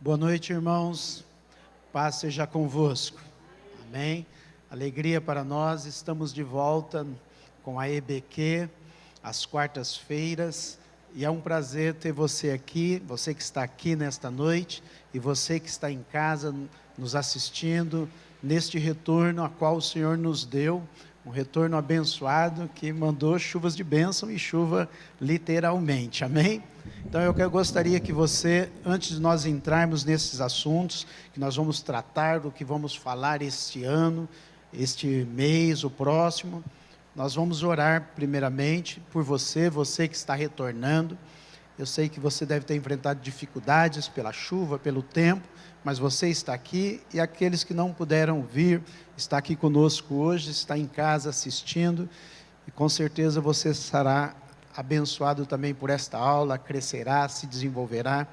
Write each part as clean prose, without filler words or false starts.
Boa noite, irmãos. Paz seja convosco. Amém. Alegria para nós. Estamos de volta com a EBQ, às quartas-feiras. E é um prazer ter você aqui, você que está aqui nesta noite, e você que está em casa nos assistindo, neste retorno a qual o Senhor nos deu, um retorno abençoado, que mandou chuvas de bênção e chuva literalmente, amém? Então eu gostaria que você, antes de nós entrarmos nesses assuntos, que nós vamos tratar, do que vamos falar este ano, este mês, o próximo, nós vamos orar primeiramente por você, você que está retornando. Eu sei que você deve ter enfrentado dificuldades pela chuva, pelo tempo, mas você está aqui, e aqueles que não puderam vir, está aqui conosco hoje, está em casa assistindo, e com certeza você será abençoado também por esta aula, crescerá, se desenvolverá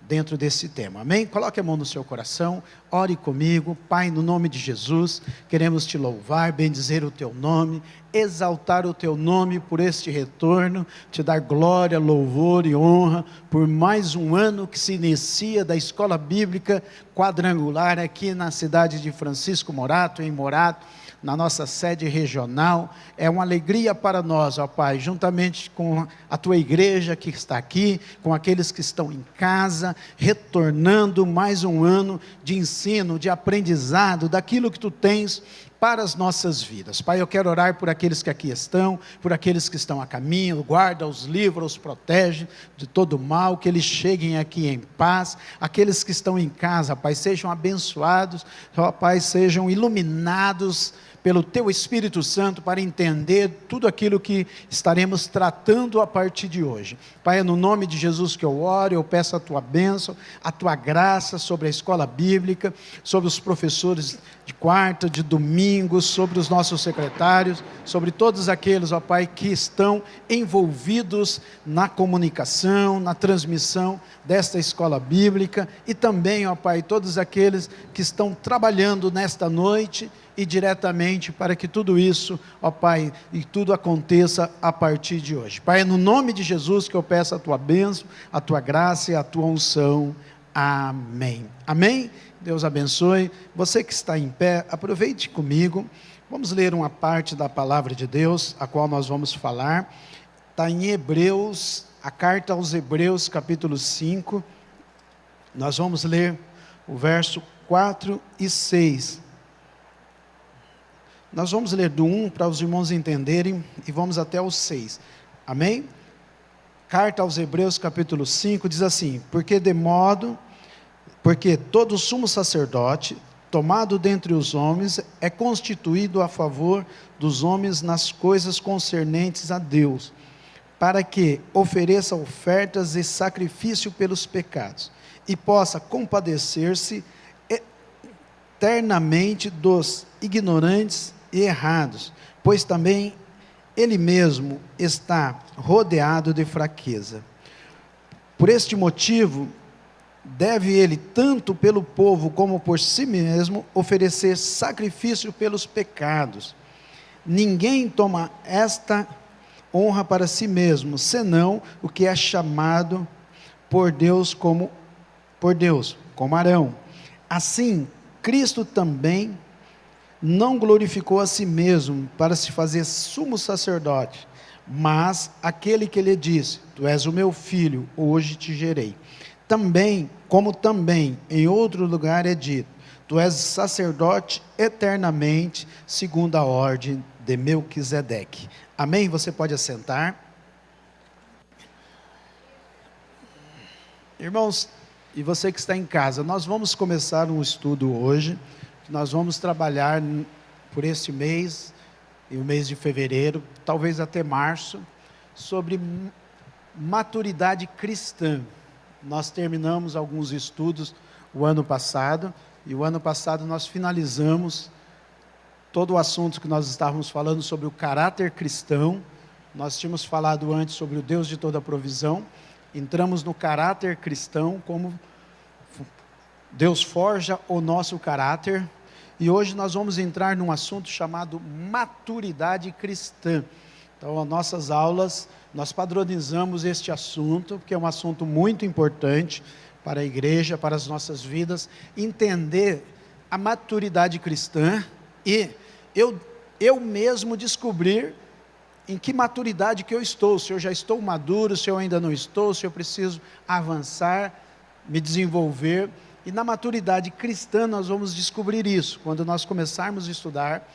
dentro desse tema, amém? Coloque a mão no seu coração, ore comigo. Pai, no nome de Jesus, queremos te louvar, bendizer o teu nome, exaltar o teu nome por este retorno, te dar glória, louvor e honra, por mais um ano que se inicia da Escola Bíblica Quadrangular, aqui na cidade de Francisco Morato, em Morato, na nossa sede regional. É uma alegria para nós, ó Pai, juntamente com a tua igreja que está aqui, com aqueles que estão em casa, retornando mais um ano de ensino, de aprendizado, daquilo que tu tens para as nossas vidas. Pai, eu quero orar por aqueles que aqui estão, por aqueles que estão a caminho, guarda os livros, os protege de todo mal, que eles cheguem aqui em paz. Aqueles que estão em casa, Pai, sejam abençoados, ó Pai, sejam iluminados pelo Teu Espírito Santo para entender tudo aquilo que estaremos tratando a partir de hoje. Pai, é no nome de Jesus que eu oro, eu peço a Tua bênção, a Tua graça sobre a escola bíblica, sobre os professores de quarta, de domingo, sobre os nossos secretários, sobre todos aqueles, ó Pai, que estão envolvidos na comunicação, na transmissão desta escola bíblica, e também, ó Pai, todos aqueles que estão trabalhando nesta noite, e diretamente para que tudo isso, ó Pai, e tudo aconteça a partir de hoje. Pai, é no nome de Jesus que eu peço a Tua bênção, a Tua graça e a Tua unção. Amém. Amém? Deus abençoe. Você que está em pé, aproveite comigo. Vamos ler uma parte da palavra de Deus, a qual nós vamos falar. Está em Hebreus, a carta aos Hebreus, capítulo 5. Nós vamos ler o verso 4 e 6. Nós vamos ler do 1 para os irmãos entenderem, e vamos até o 6, amém? Carta aos Hebreus capítulo 5 diz assim: porque todo sumo sacerdote, tomado dentre os homens, é constituído a favor dos homens nas coisas concernentes a Deus, para que ofereça ofertas e sacrifício pelos pecados, e possa compadecer-se eternamente dos ignorantes e errados, pois também ele mesmo está rodeado de fraqueza. Por este motivo, deve ele, tanto pelo povo como por si mesmo, oferecer sacrifício pelos pecados. Ninguém toma esta honra para si mesmo, senão o que é chamado por Deus, como Arão. Assim, Cristo também não glorificou a si mesmo para se fazer sumo sacerdote, mas aquele que lhe disse: tu és o meu filho, hoje te gerei. Também em outro lugar é dito: tu és sacerdote eternamente, segundo a ordem de Melquisedeque. Amém? Você pode assentar. Irmãos, e você que está em casa, nós vamos começar um estudo hoje. Nós vamos trabalhar por este mês, e o mês de fevereiro, talvez até março, sobre maturidade cristã. Nós terminamos alguns estudos o ano passado, e o ano passado nós finalizamos todo o assunto que nós estávamos falando sobre o caráter cristão. Nós tínhamos falado antes sobre o Deus de toda provisão, entramos no caráter cristão, como Deus forja o nosso caráter, e hoje nós vamos entrar num assunto chamado maturidade cristã. Então, as nossas aulas, nós padronizamos este assunto, que é um assunto muito importante, para a igreja, para as nossas vidas, entender a maturidade cristã e eu mesmo descobrir em que maturidade que eu estou, se eu já estou maduro, se eu ainda não estou, se eu preciso avançar, me desenvolver. E na maturidade cristã nós vamos descobrir isso, quando nós começarmos a estudar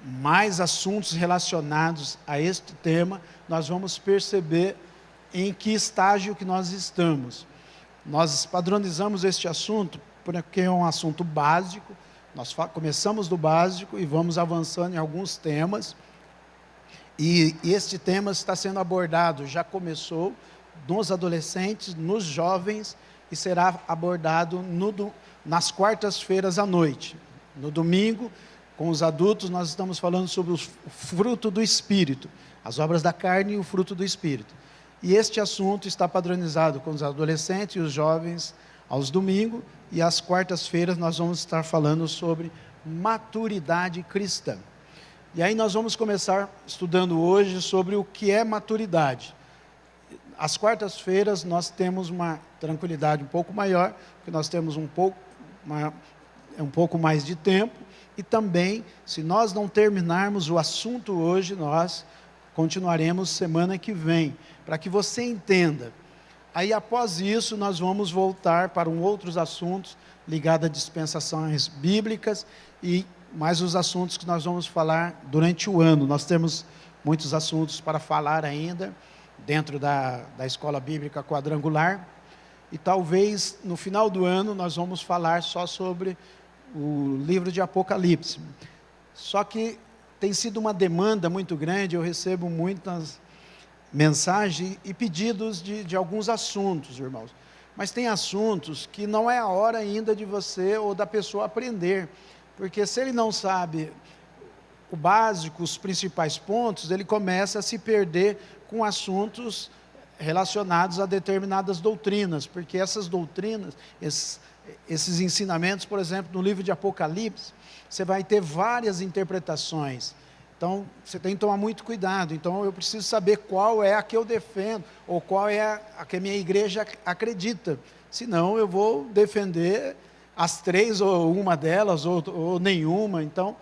mais assuntos relacionados a este tema, nós vamos perceber em que estágio que nós estamos. Nós padronizamos este assunto porque é um assunto básico, nós começamos do básico e vamos avançando em alguns temas, e este tema está sendo abordado, já começou nos adolescentes, nos jovens, e será abordado nas quartas-feiras à noite. No domingo, com os adultos, nós estamos falando sobre o fruto do Espírito, as obras da carne e o fruto do Espírito. E este assunto está padronizado com os adolescentes e os jovens aos domingos, e às quartas-feiras nós vamos estar falando sobre maturidade cristã. E aí nós vamos começar estudando hoje sobre o que é maturidade. Às quartas-feiras nós temos uma tranquilidade um pouco maior, porque nós temos um pouco mais de tempo, e também, se nós não terminarmos o assunto hoje, nós continuaremos semana que vem, para que você entenda. Aí após isso nós vamos voltar para outros assuntos ligados a dispensações bíblicas e mais os assuntos que nós vamos falar durante o ano. Nós temos muitos assuntos para falar ainda, dentro da Escola Bíblica Quadrangular, e talvez no final do ano nós vamos falar só sobre o livro de Apocalipse. Só que tem sido uma demanda muito grande, eu recebo muitas mensagens e pedidos de alguns assuntos, irmãos. Mas tem assuntos que não é a hora ainda de você ou da pessoa aprender, porque se ele não sabe o básico, os principais pontos, ele começa a se perder com assuntos relacionados a determinadas doutrinas, porque essas doutrinas, esses ensinamentos, por exemplo, no livro de Apocalipse, você vai ter várias interpretações. Então, você tem que tomar muito cuidado. Então, eu preciso saber qual é a que eu defendo, ou qual é a que a minha igreja acredita. Senão, eu vou defender as três, ou uma delas, ou nenhuma. Então,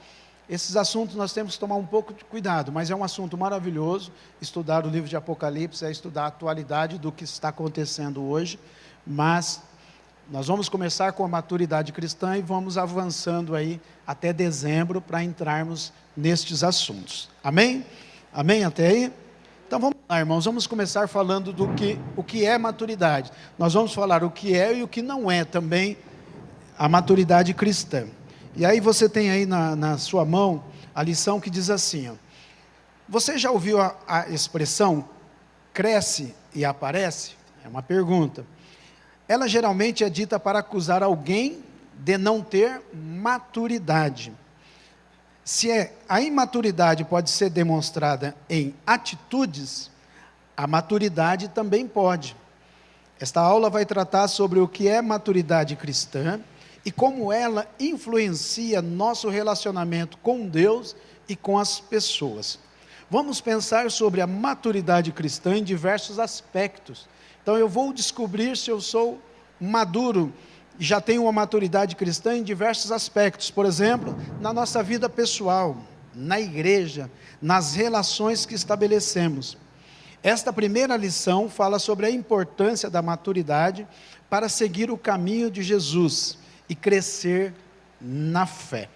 esses assuntos nós temos que tomar um pouco de cuidado, mas é um assunto maravilhoso. Estudar o livro de Apocalipse é estudar a atualidade do que está acontecendo hoje, mas nós vamos começar com a maturidade cristã e vamos avançando aí até dezembro para entrarmos nestes assuntos. Amém? Amém até aí? Então vamos lá, irmãos, vamos começar falando o que é maturidade. Nós vamos falar o que é e o que não é também a maturidade cristã. E aí você tem aí na sua mão a lição que diz assim, ó, você já ouviu a expressão cresce e aparece? É uma pergunta. Ela geralmente é dita para acusar alguém de não ter maturidade. Se a imaturidade pode ser demonstrada em atitudes, a maturidade também pode. Esta aula vai tratar sobre o que é maturidade cristã e como ela influencia nosso relacionamento com Deus e com as pessoas. Vamos pensar sobre a maturidade cristã em diversos aspectos. Então eu vou descobrir se eu sou maduro e já tenho uma maturidade cristã em diversos aspectos. Por exemplo, na nossa vida pessoal, na igreja, nas relações que estabelecemos. Esta primeira lição fala sobre a importância da maturidade para seguir o caminho de Jesus e crescer na fé.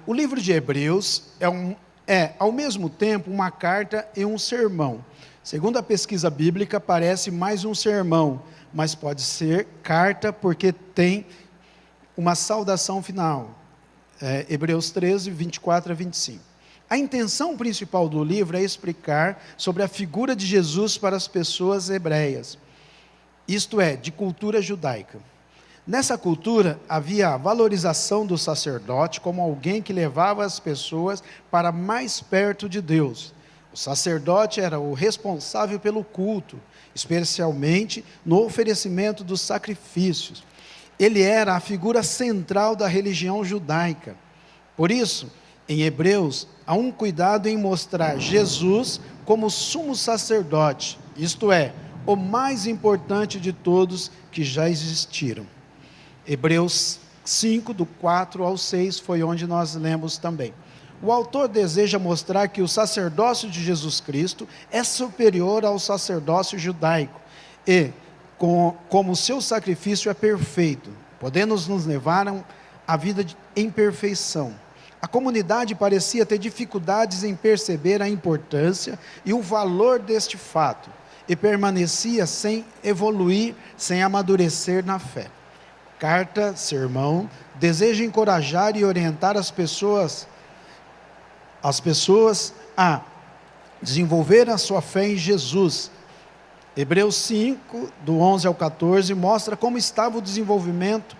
O livro de Hebreus é, ao mesmo tempo, uma carta e um sermão. Segundo a pesquisa bíblica, parece mais um sermão, mas pode ser carta porque tem uma saudação final. Hebreus 13, 24 a 25. A intenção principal do livro é explicar sobre a figura de Jesus para as pessoas hebreias, isto é, de cultura judaica. Nessa cultura, havia a valorização do sacerdote como alguém que levava as pessoas para mais perto de Deus. O sacerdote era o responsável pelo culto, especialmente no oferecimento dos sacrifícios. Ele era a figura central da religião judaica. Por isso, em Hebreus, há um cuidado em mostrar Jesus como sumo sacerdote, isto é, o mais importante de todos que já existiram. Hebreus 5, do 4 ao 6, foi onde nós lemos também. O autor deseja mostrar que o sacerdócio de Jesus Cristo é superior ao sacerdócio judaico e, como seu sacrifício é perfeito, podendo nos levar à vida em perfeição. A comunidade parecia ter dificuldades em perceber a importância e o valor deste fato, e permanecia sem evoluir, sem amadurecer na fé. Carta, sermão, deseja encorajar e orientar as pessoas a desenvolver a sua fé em Jesus. Hebreus 5, do 11 ao 14, mostra como estava o desenvolvimento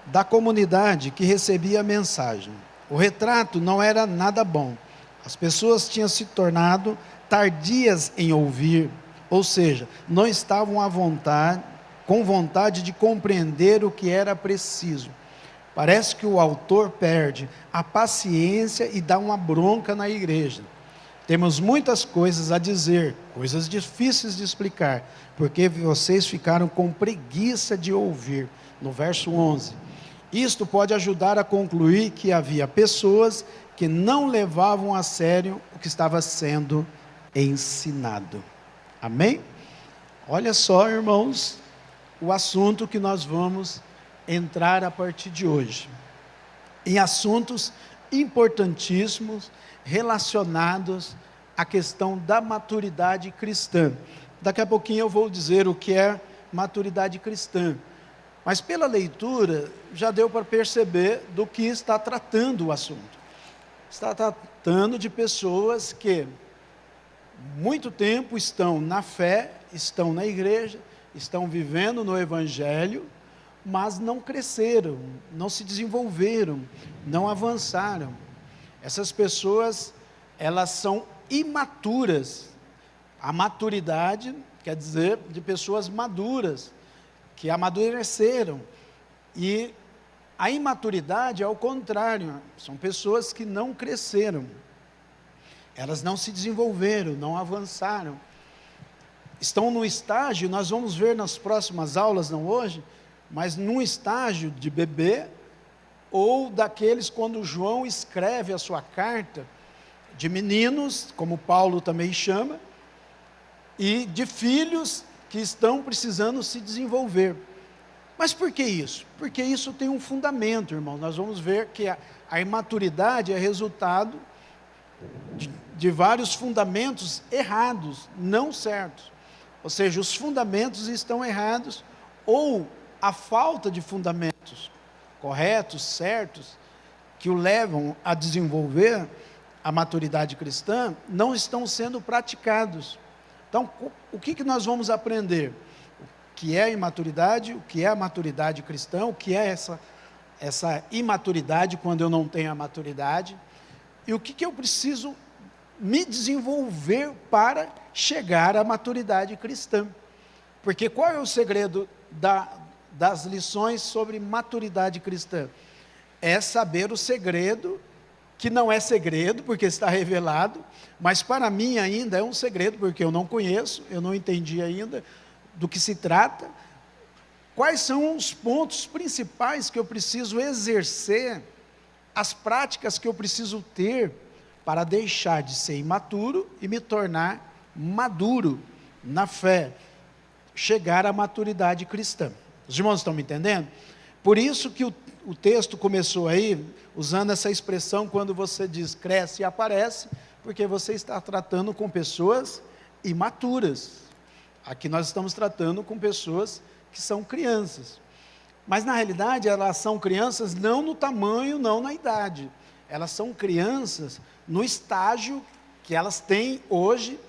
da comunidade que recebia a mensagem. O retrato não era nada bom. As pessoas tinham se tornado tardias em ouvir, ou seja, não estavam com vontade de compreender o que era preciso. Parece que o autor perde a paciência e dá uma bronca na igreja. Temos muitas coisas a dizer, coisas difíceis de explicar, porque vocês ficaram com preguiça de ouvir. No verso 11. Isto pode ajudar a concluir que havia pessoas que não levavam a sério o que estava sendo ensinado. Amém? Olha só, irmãos, o assunto que nós vamos entrar a partir de hoje. Em assuntos importantíssimos relacionados à questão da maturidade cristã. Daqui a pouquinho eu vou dizer o que é maturidade cristã. Mas pela leitura, já deu para perceber do que está tratando o assunto. Está tratando de pessoas que muito tempo estão na fé, estão na igreja, estão vivendo no evangelho, mas não cresceram, não se desenvolveram, não avançaram. Essas pessoas, elas são imaturas. A maturidade quer dizer de pessoas maduras, que amadureceram. E a imaturidade é o contrário, são pessoas que não cresceram. Elas não se desenvolveram, não avançaram. Estão no estágio, nós vamos ver nas próximas aulas, não hoje, mas num estágio de bebê, ou daqueles quando João escreve a sua carta, de meninos, como Paulo também chama, e de filhos que estão precisando se desenvolver. Mas por que isso? Porque isso tem um fundamento, irmão. Nós vamos ver que a imaturidade é resultado de vários fundamentos errados, não certos. Ou seja, os fundamentos estão errados, ou a falta de fundamentos corretos, certos, que o levam a desenvolver a maturidade cristã, não estão sendo praticados. Então, o que nós vamos aprender? O que é a imaturidade, o que é a maturidade cristã, o que é essa imaturidade quando eu não tenho a maturidade, e o que eu preciso me desenvolver para chegar à maturidade cristã. Porque qual é o segredo das lições sobre maturidade cristã? É saber o segredo, que não é segredo, porque está revelado, mas para mim ainda é um segredo, porque eu não conheço, eu não entendi ainda do que se trata. Quais são os pontos principais que eu preciso exercer, as práticas que eu preciso ter para deixar de ser imaturo e me tornar maduro na fé, chegar à maturidade cristã. Os irmãos estão me entendendo? Por isso que o texto começou aí, usando essa expressão, quando você diz cresce e aparece, porque você está tratando com pessoas imaturas. Aqui nós estamos tratando com pessoas que são crianças. Mas na realidade elas são crianças não no tamanho, não na idade. Elas são crianças no estágio que elas têm hoje,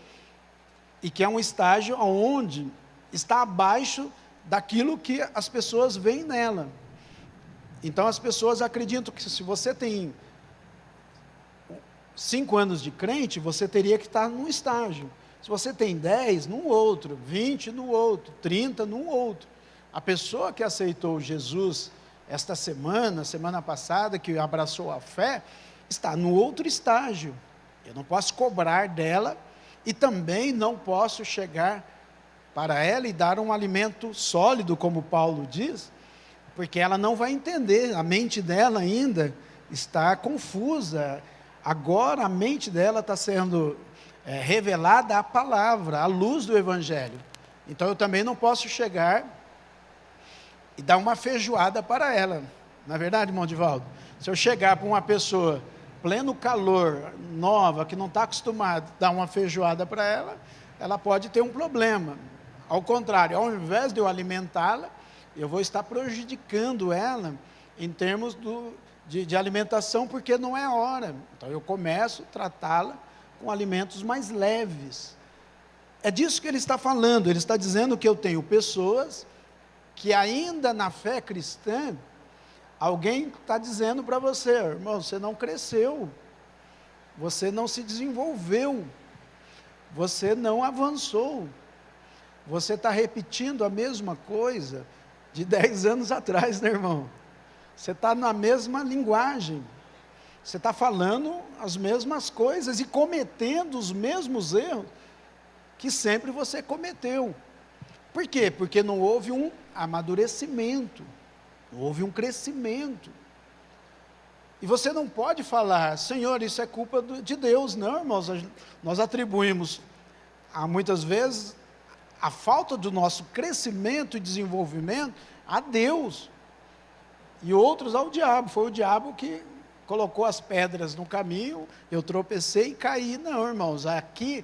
e que é um estágio onde está abaixo daquilo que as pessoas veem nela. Então as pessoas acreditam que se você tem 5 anos de crente, você teria que estar num estágio. Se você tem 10, num outro, 20 no outro, 30 num outro. A pessoa que aceitou Jesus esta semana passada, que abraçou a fé, está no outro estágio. Eu não posso cobrar dela, e também não posso chegar para ela e dar um alimento sólido, como Paulo diz, porque ela não vai entender, a mente dela ainda está confusa. Agora a mente dela está sendo revelada a palavra, a luz do Evangelho. Então eu também não posso chegar e dar uma feijoada para ela. Não é verdade, irmão Divaldo? Se eu chegar para uma pessoa, pleno calor, nova, que não está acostumada, dar uma feijoada para ela, ela pode ter um problema. Ao contrário, ao invés de eu alimentá-la, eu vou estar prejudicando ela em termos de alimentação, porque não é hora. Então eu começo a tratá-la com alimentos mais leves. É disso que ele está falando. Ele está dizendo que eu tenho pessoas que ainda na fé cristã, alguém está dizendo para você, irmão, você não cresceu, você não se desenvolveu, você não avançou, você está repetindo a mesma coisa de 10 anos atrás, né, irmão? Você está na mesma linguagem, você está falando as mesmas coisas e cometendo os mesmos erros que sempre você cometeu. Por quê? Porque não houve um amadurecimento, não houve um crescimento. E você não pode falar, Senhor, isso é culpa de Deus. Não, irmãos, nós atribuímos, muitas vezes, a falta do nosso crescimento e desenvolvimento a Deus, e outros ao diabo. Foi o diabo que colocou as pedras no caminho, eu tropecei e caí. Não, irmãos, aqui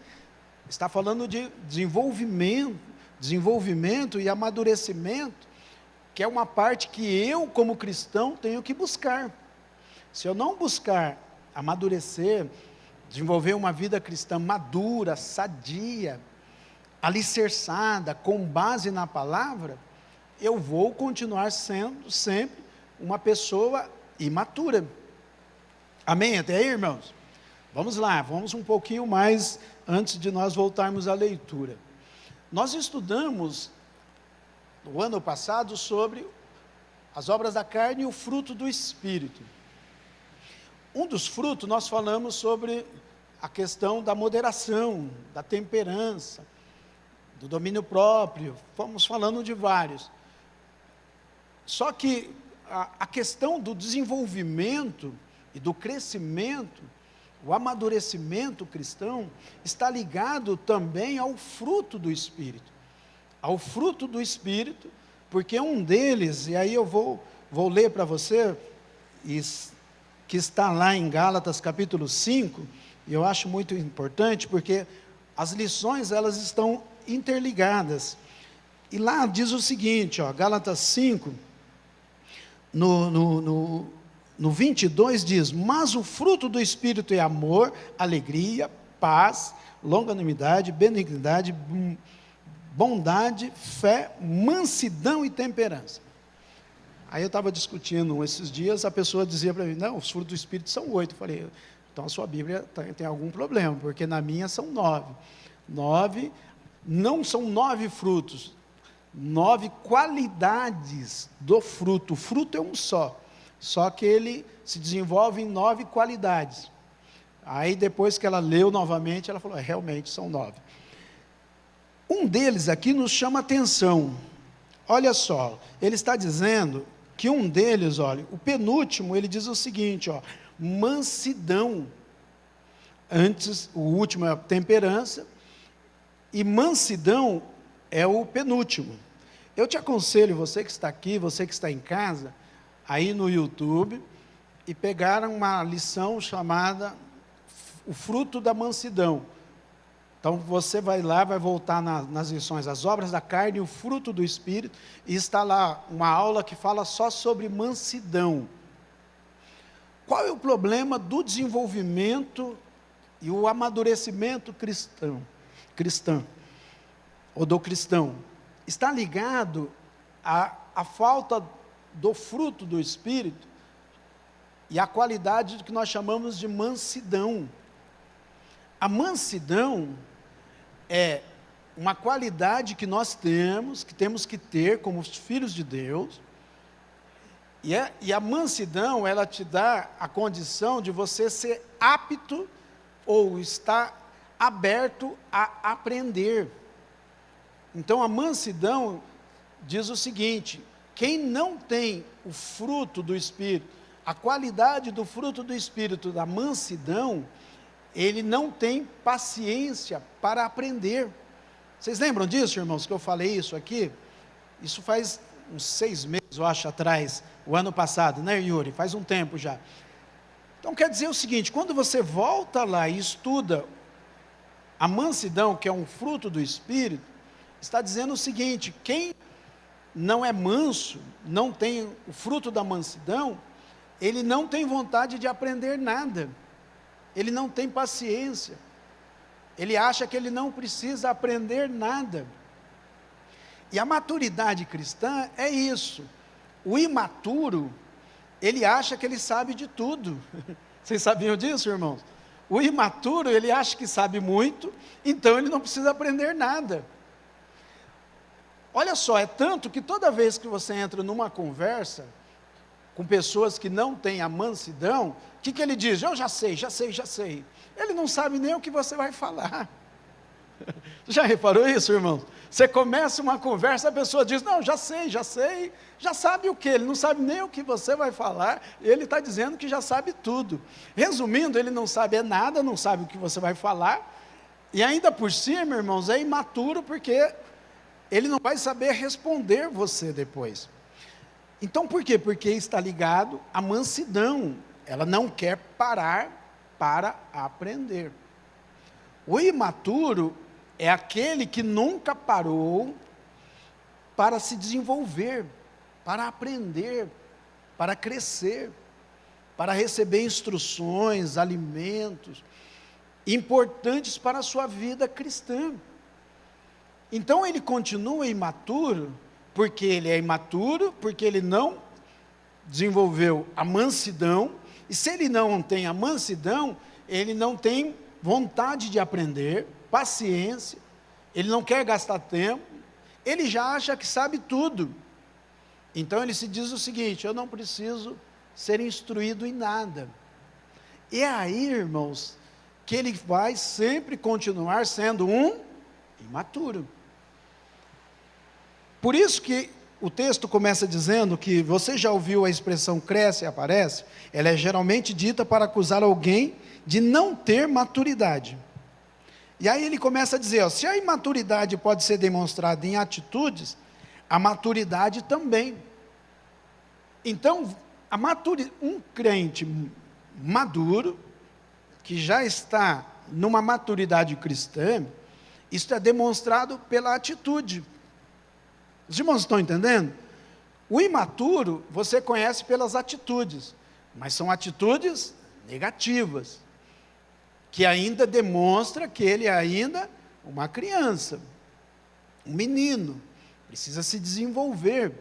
está falando de desenvolvimento e amadurecimento, que é uma parte que eu, como cristão, tenho que buscar. Se eu não buscar amadurecer, desenvolver uma vida cristã madura, sadia, alicerçada, com base na palavra, eu vou continuar sendo sempre uma pessoa imatura. Amém? Até aí, irmãos? Vamos lá, vamos um pouquinho mais antes de nós voltarmos à leitura. Nós estudamos no ano passado sobre as obras da carne e o fruto do Espírito. Um dos frutos nós falamos sobre a questão da moderação, da temperança, do domínio próprio, fomos falando de vários. Só que a questão do desenvolvimento e do crescimento, o amadurecimento cristão, está ligado também ao fruto do Espírito. Ao fruto do Espírito, porque um deles, e aí eu vou ler para você, que está lá em Gálatas capítulo 5, e eu acho muito importante, porque as lições elas estão interligadas. E lá diz o seguinte, Gálatas 5, no 22 diz, mas o fruto do Espírito é amor, alegria, paz, longanimidade, benignidade, bondade, fé, mansidão e temperança. Aí eu estava discutindo esses dias, a pessoa dizia para mim, não, os frutos do Espírito são 8. Eu falei, então a sua Bíblia tem algum problema, porque na minha são 9. 9, não são 9 frutos, 9 qualidades do fruto. O fruto é um só que ele se desenvolve em 9 qualidades. Aí depois que ela leu novamente, ela falou, realmente são 9. Um deles aqui nos chama atenção. Olha só, ele está dizendo que um deles, olha, o penúltimo, ele diz o seguinte, mansidão. Antes, o último é a temperança, e mansidão é o penúltimo. Eu te aconselho, você que está aqui, você que está em casa, aí no YouTube, e pegar uma lição chamada O Fruto da Mansidão. Então você vai lá, vai voltar nas lições, as obras da carne e o fruto do Espírito, e está lá uma aula que fala só sobre mansidão. Qual é o problema do desenvolvimento e o amadurecimento cristão, ou do cristão? Está ligado à falta do fruto do Espírito e à qualidade do que nós chamamos de mansidão. A mansidão é uma qualidade que nós temos, que temos que ter como filhos de Deus, e a mansidão, ela te dá a condição de você ser apto ou estar aberto a aprender. Então a mansidão diz o seguinte: quem não tem o fruto do Espírito, a qualidade do fruto do Espírito, da mansidão, ele não tem paciência para aprender. Vocês lembram disso, irmãos, que eu falei isso aqui? Isso faz uns 6 meses, eu acho, atrás, o ano passado, né, Yuri? Faz um tempo já. Então quer dizer o seguinte: quando você volta lá e estuda a mansidão, que é um fruto do Espírito, está dizendo o seguinte: quem não é manso, não tem o fruto da mansidão, ele não tem vontade de aprender nada, ele não tem paciência, ele acha que ele não precisa aprender nada. E a maturidade cristã é isso. O imaturo, ele acha que ele sabe de tudo. Vocês sabiam disso, irmãos? O imaturo, ele acha que sabe muito, então ele não precisa aprender nada. Olha só, é tanto que toda vez que você entra numa conversa com pessoas que não têm a mansidão, o que ele diz? Eu já sei. Ele não sabe nem o que você vai falar. Já reparou isso, irmão? Você começa uma conversa, a pessoa diz, não, já sei, já sabe o que? Ele não sabe nem o que você vai falar, ele está dizendo que já sabe tudo. Resumindo, ele não sabe nada, não sabe o que você vai falar, e ainda por cima, irmãos, é imaturo, porque ele não vai saber responder você depois. Então por quê? Porque está ligado à mansidão, ela não quer parar para aprender. O imaturo é aquele que nunca parou para se desenvolver, para aprender, para crescer, para receber instruções, alimentos, importantes para a sua vida cristã. Então ele continua imaturo, porque ele é imaturo, porque ele não desenvolveu a mansidão, e se ele não tem a mansidão, ele não tem vontade de aprender, paciência, ele não quer gastar tempo, ele já acha que sabe tudo. Então ele se diz o seguinte: eu não preciso ser instruído em nada. E é aí, irmãos, que ele vai sempre continuar sendo um imaturo. Por isso que o texto começa dizendo que você já ouviu a expressão cresce e aparece? Ela é geralmente dita para acusar alguém de não ter maturidade. E aí ele começa a dizer, se a imaturidade pode ser demonstrada em atitudes, a maturidade também. Então, um crente maduro, que já está numa maturidade cristã, isso é demonstrado pela atitude. Os irmãos estão entendendo? O imaturo, você conhece pelas atitudes, mas são atitudes negativas, que ainda demonstra que ele é ainda uma criança, um menino, precisa se desenvolver.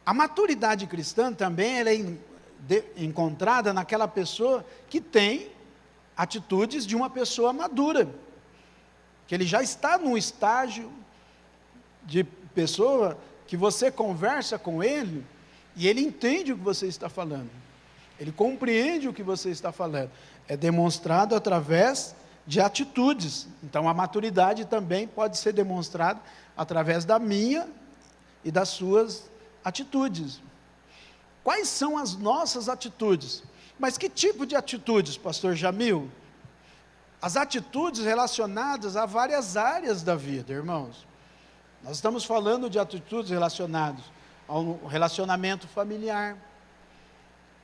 A maturidade cristã também ela é encontrada naquela pessoa que tem atitudes de uma pessoa madura, que ele já está num estágio de pessoa que você conversa com ele e ele entende o que você está falando. Ele compreende o que você está falando. É demonstrado através de atitudes. Então, a maturidade também pode ser demonstrada através da minha e das suas atitudes. Quais são as nossas atitudes? Mas que tipo de atitudes, pastor Jamil? As atitudes relacionadas a várias áreas da vida, irmãos. Nós estamos falando de atitudes relacionadas ao relacionamento familiar,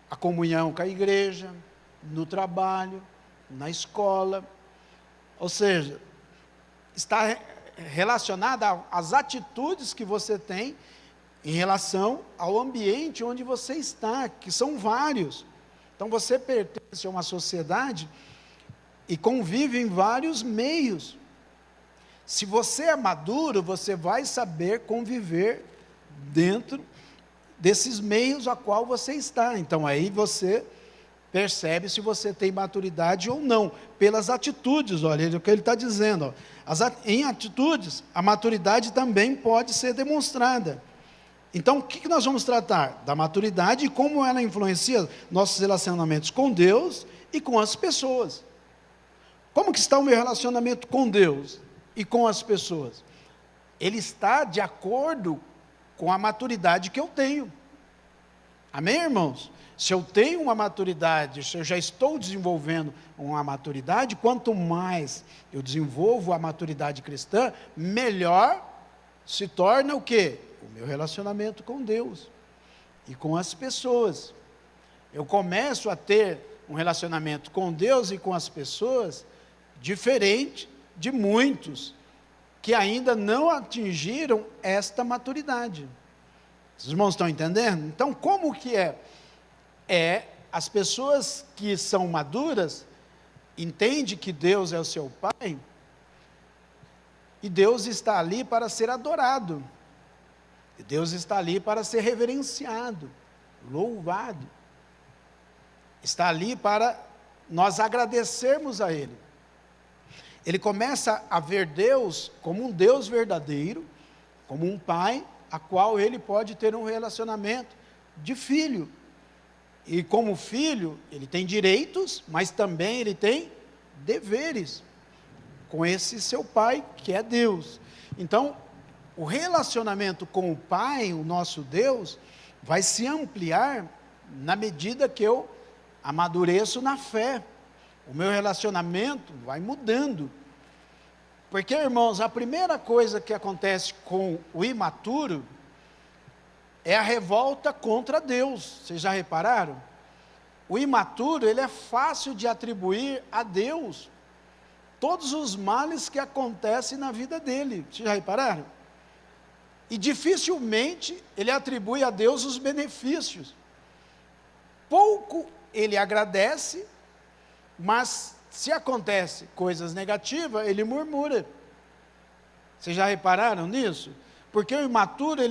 a comunhão com a igreja, no trabalho, na escola, ou seja, está relacionada às atitudes que você tem em relação ao ambiente onde você está, que são vários. Então você pertence a uma sociedade e convive em vários meios. Se você é maduro, você vai saber conviver dentro desses meios a qual você está. Então aí você percebe se você tem maturidade ou não, pelas atitudes. Olha o que ele está dizendo, em atitudes a maturidade também pode ser demonstrada. Então o que nós vamos tratar? Da maturidade e como ela influencia nossos relacionamentos com Deus e com as pessoas. Como que está o meu relacionamento com Deus? e com as pessoas? Ele está de acordo com a maturidade que eu tenho. Amém, irmãos? Se eu tenho uma maturidade, se eu já estou desenvolvendo uma maturidade, quanto mais eu desenvolvo a maturidade cristã, melhor se torna o quê? O meu relacionamento com Deus e com as pessoas. Eu começo a ter um relacionamento com Deus e com as pessoas diferente de muitos que ainda não atingiram esta maturidade. Os irmãos estão entendendo? Então, como que é? As pessoas que são maduras, entendem que Deus é o seu Pai, e Deus está ali para ser adorado, e Deus está ali para ser reverenciado, louvado, está ali para nós agradecermos a Ele. Ele começa a ver Deus como um Deus verdadeiro, como um Pai, a qual ele pode ter um relacionamento de filho. E como filho, ele tem direitos, mas também ele tem deveres com esse seu Pai, que é Deus. Então, o relacionamento com o Pai, o nosso Deus, vai se ampliar na medida que eu amadureço na fé. O meu relacionamento vai mudando. Porque, irmãos, a primeira coisa que acontece com o imaturo é a revolta contra Deus. Vocês já repararam? O imaturo, ele é fácil de atribuir a Deus todos os males que acontecem na vida dele. Vocês já repararam? E dificilmente ele atribui a Deus os benefícios. Pouco ele agradece, mas se acontece coisas negativas, ele murmura. Vocês já repararam nisso? Porque o imaturo,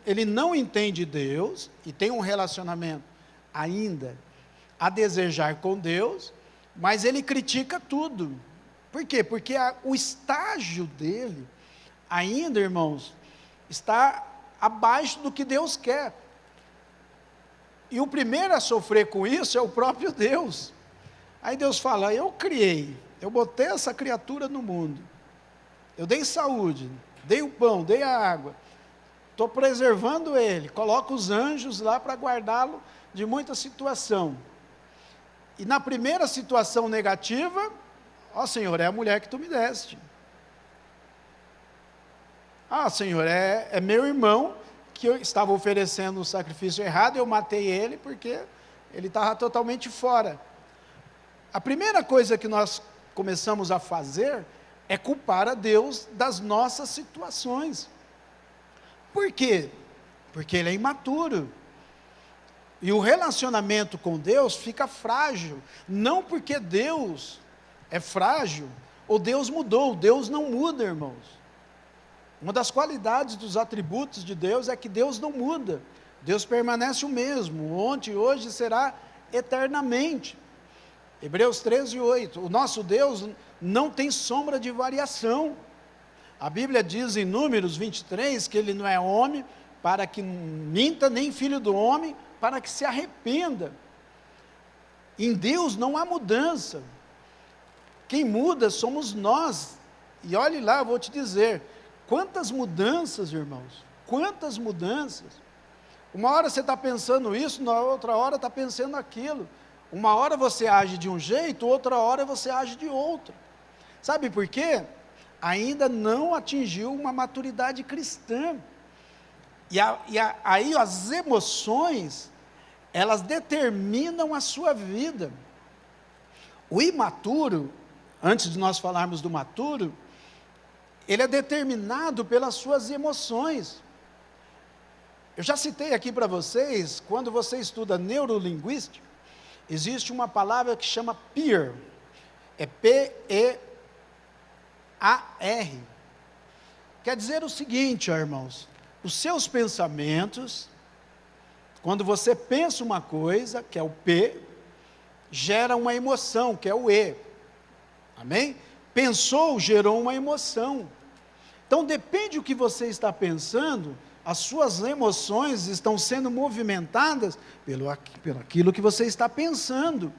ele não entende Deus, e tem um relacionamento ainda a desejar com Deus, mas ele critica tudo. Por quê? Porque o estágio dele, ainda, irmãos, está abaixo do que Deus quer. E o primeiro a sofrer com isso é o próprio Deus. Aí Deus fala, eu criei, eu botei essa criatura no mundo, eu dei saúde, dei o pão, dei a água, estou preservando ele, coloco os anjos lá para guardá-lo de muita situação. E na primeira situação negativa, ó Senhor, é a mulher que tu me deste. Ah Senhor, é meu irmão que eu estava oferecendo o sacrifício errado, eu matei ele porque ele estava totalmente fora. A primeira coisa que nós começamos a fazer é culpar a Deus das nossas situações. Por quê? Porque ele é imaturo. E o relacionamento com Deus fica frágil. Não porque Deus é frágil, ou Deus mudou. Deus não muda, irmãos. Uma das qualidades dos atributos de Deus é que Deus não muda. Deus permanece o mesmo. Ontem e hoje será eternamente. Hebreus 13:8, o nosso Deus não tem sombra de variação. A Bíblia diz em Números 23, que ele não é homem para que minta, nem filho do homem para que se arrependa. Em Deus não há mudança. Quem muda somos nós. E olhe lá, eu vou te dizer, quantas mudanças, irmãos, quantas mudanças. Uma hora você está pensando isso, na outra hora está pensando aquilo. Uma hora você age de um jeito, outra hora você age de outro. Sabe por quê? Ainda não atingiu uma maturidade cristã. Aí as emoções, elas determinam a sua vida. O imaturo, antes de nós falarmos do maturo, ele é determinado pelas suas emoções. Eu já citei aqui para vocês, quando você estuda neurolinguística, existe uma palavra que chama peer, é P-E-A-R. Quer dizer o seguinte, ó, irmãos, os seus pensamentos, quando você pensa uma coisa, que é o P, gera uma emoção, que é o E. Amém? Pensou, gerou uma emoção. Então depende do que você está pensando, as suas emoções estão sendo movimentadas pelo aquilo que você está pensando.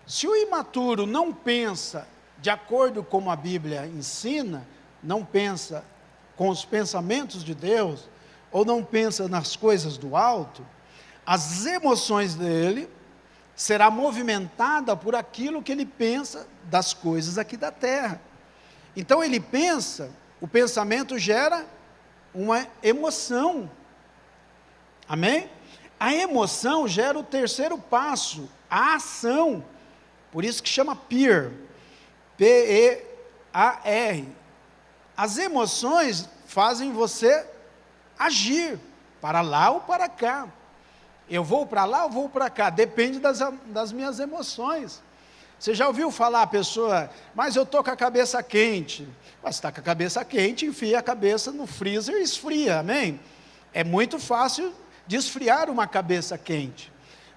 Se o imaturo não pensa de acordo com como a Bíblia ensina, não pensa com os pensamentos de Deus, ou não pensa nas coisas do alto, as emoções dele será movimentada por aquilo que ele pensa das coisas aqui da terra. Então ele pensa, o pensamento gera uma emoção. Amém? A emoção gera o terceiro passo, a ação. Por isso que chama PEAR, P-E-A-R. As emoções fazem você agir para lá ou para cá. Eu vou para lá ou vou para cá, depende das minhas emoções. Você já ouviu falar a pessoa, mas eu estou com a cabeça quente. Mas está com a cabeça quente, enfia a cabeça no freezer e esfria, amém? É muito fácil de esfriar uma cabeça quente.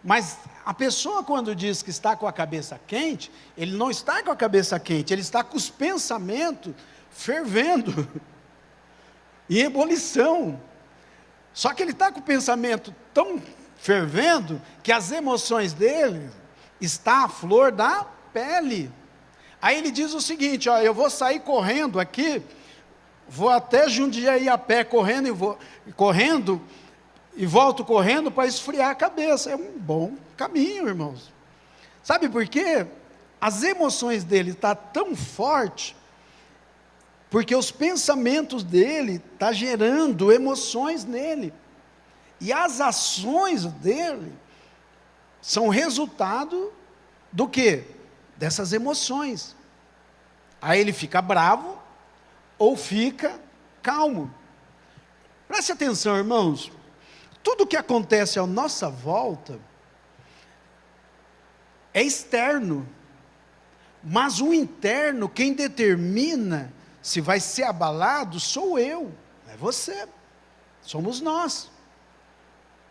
Mas a pessoa quando diz que está com a cabeça quente, ele não está com a cabeça quente, ele está com os pensamentos fervendo, em ebulição. Só que ele está com o pensamento tão fervendo, que as emoções dele estão à flor da pele. Aí ele diz o seguinte, ó, eu vou sair correndo aqui, vou até Jundiaí a pé correndo e volto correndo para esfriar a cabeça. É um bom caminho, irmãos. Sabe por quê? As emoções dele estão tão fortes, porque os pensamentos dele estão gerando emoções nele. E as ações dele são resultado do quê? Dessas emoções. Aí ele fica bravo ou fica calmo. Preste atenção, irmãos. Tudo que acontece à nossa volta é externo. Mas o interno, quem determina se vai ser abalado, sou eu, é você, somos nós.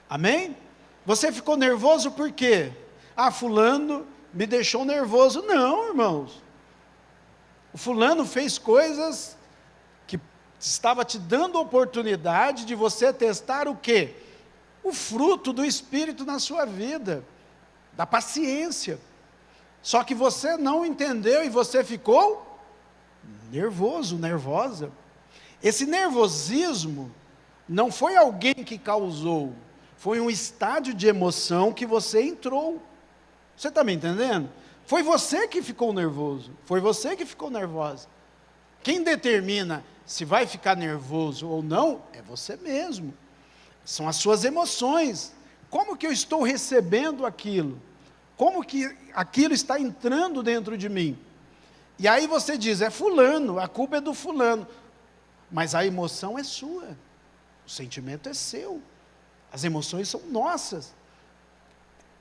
Amém? Você ficou nervoso por quê? Ah, fulano me deixou nervoso. Não, irmãos. O fulano fez coisas que estava te dando oportunidade de você testar o quê? O fruto do Espírito na sua vida, da paciência. Só que você não entendeu e você ficou nervoso, nervosa. Esse nervosismo não foi alguém que causou, foi um estádio de emoção que você entrou. Você está me entendendo? Foi você que ficou nervoso, foi você que ficou nervosa. Quem determina se vai ficar nervoso ou não, é você mesmo. São as suas emoções. Como que eu estou recebendo aquilo? Como que aquilo está entrando dentro de mim? E aí você diz, é fulano, a culpa é do fulano. Mas a emoção é sua, o sentimento é seu, as emoções são nossas.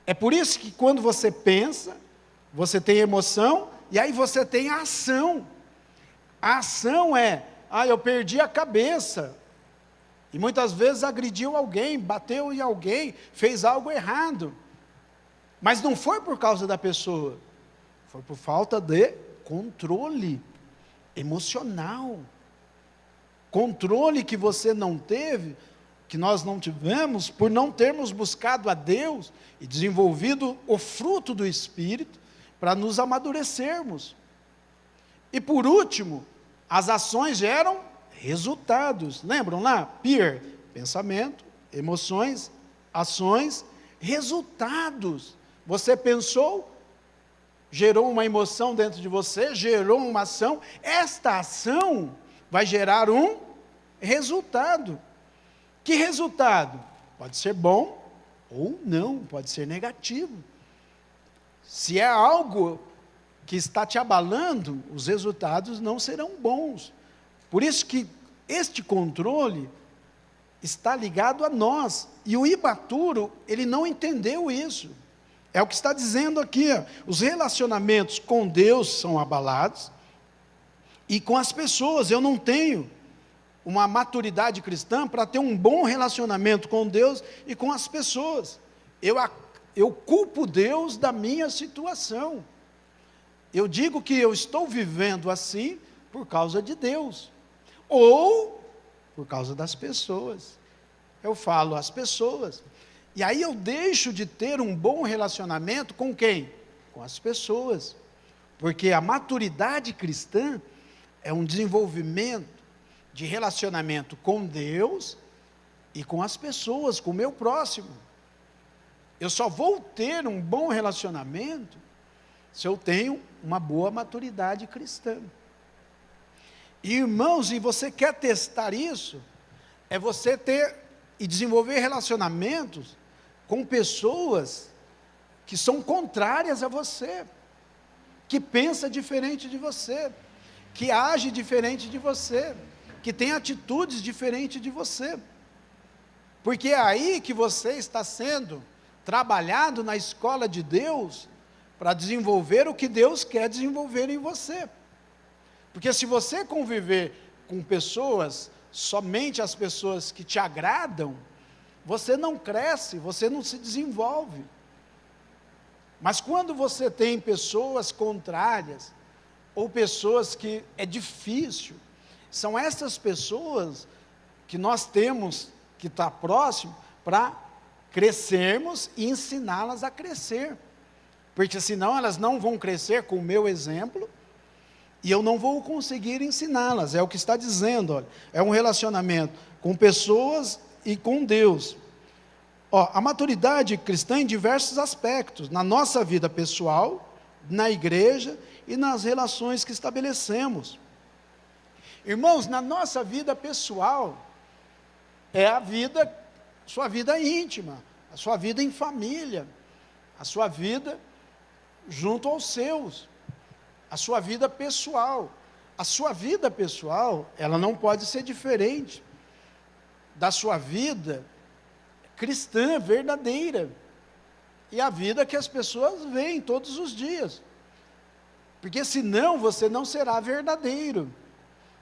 É por isso que quando você pensa, você tem emoção, e aí você tem a ação. A ação é, eu perdi a cabeça. E muitas vezes agrediu alguém, bateu em alguém, fez algo errado. Mas não foi por causa da pessoa, foi por falta de controle emocional. Controle que você não teve, que nós não tivemos, por não termos buscado a Deus e desenvolvido o fruto do Espírito para nos amadurecermos. E por último, as ações geram resultados. Lembram lá? PEAR, pensamento, emoções, ações, resultados. Você pensou, gerou uma emoção dentro de você, gerou uma ação. Esta ação vai gerar um resultado. Que resultado? Pode ser bom ou não, pode ser negativo. Se é algo que está te abalando, os resultados não serão bons. Por isso que este controle está ligado a nós. E o imaturo, ele não entendeu isso. É o que está dizendo aqui, ó. Os relacionamentos com Deus são abalados, e com as pessoas. Eu não tenho uma maturidade cristã para ter um bom relacionamento com Deus e com as pessoas. Eu culpo Deus da minha situação. Eu digo que eu estou vivendo assim por causa de Deus, ou por causa das pessoas. Eu falo as pessoas, e aí eu deixo de ter um bom relacionamento com quem? Com as pessoas. Porque a maturidade cristã é um desenvolvimento de relacionamento com Deus e com as pessoas, com o meu próximo. Eu só vou ter um bom relacionamento se eu tenho uma boa maturidade cristã. E, irmãos, e você quer testar isso, é você ter e desenvolver relacionamentos com pessoas que são contrárias a você, que pensa diferente de você, que age diferente de você, que tem atitudes diferentes de você. Porque é aí que você está sendo trabalhado na escola de Deus para desenvolver o que Deus quer desenvolver em você. Porque se você conviver com pessoas, somente as pessoas que te agradam, você não cresce, você não se desenvolve. Mas quando você tem pessoas contrárias, ou pessoas que é difícil, são essas pessoas que nós temos que estar próximo para crescermos e ensiná-las a crescer. Porque senão elas não vão crescer com o meu exemplo, e eu não vou conseguir ensiná-las. É o que está dizendo, olha, é um relacionamento com pessoas e com Deus. A maturidade cristã em diversos aspectos, na nossa vida pessoal, na igreja e nas relações que estabelecemos. Irmãos, na nossa vida pessoal, é a vida, sua vida íntima, a sua vida em família, a sua vida junto aos seus, a sua vida pessoal. A sua vida pessoal, ela não pode ser diferente da sua vida cristã, verdadeira, e a vida que as pessoas veem todos os dias, porque senão você não será verdadeiro,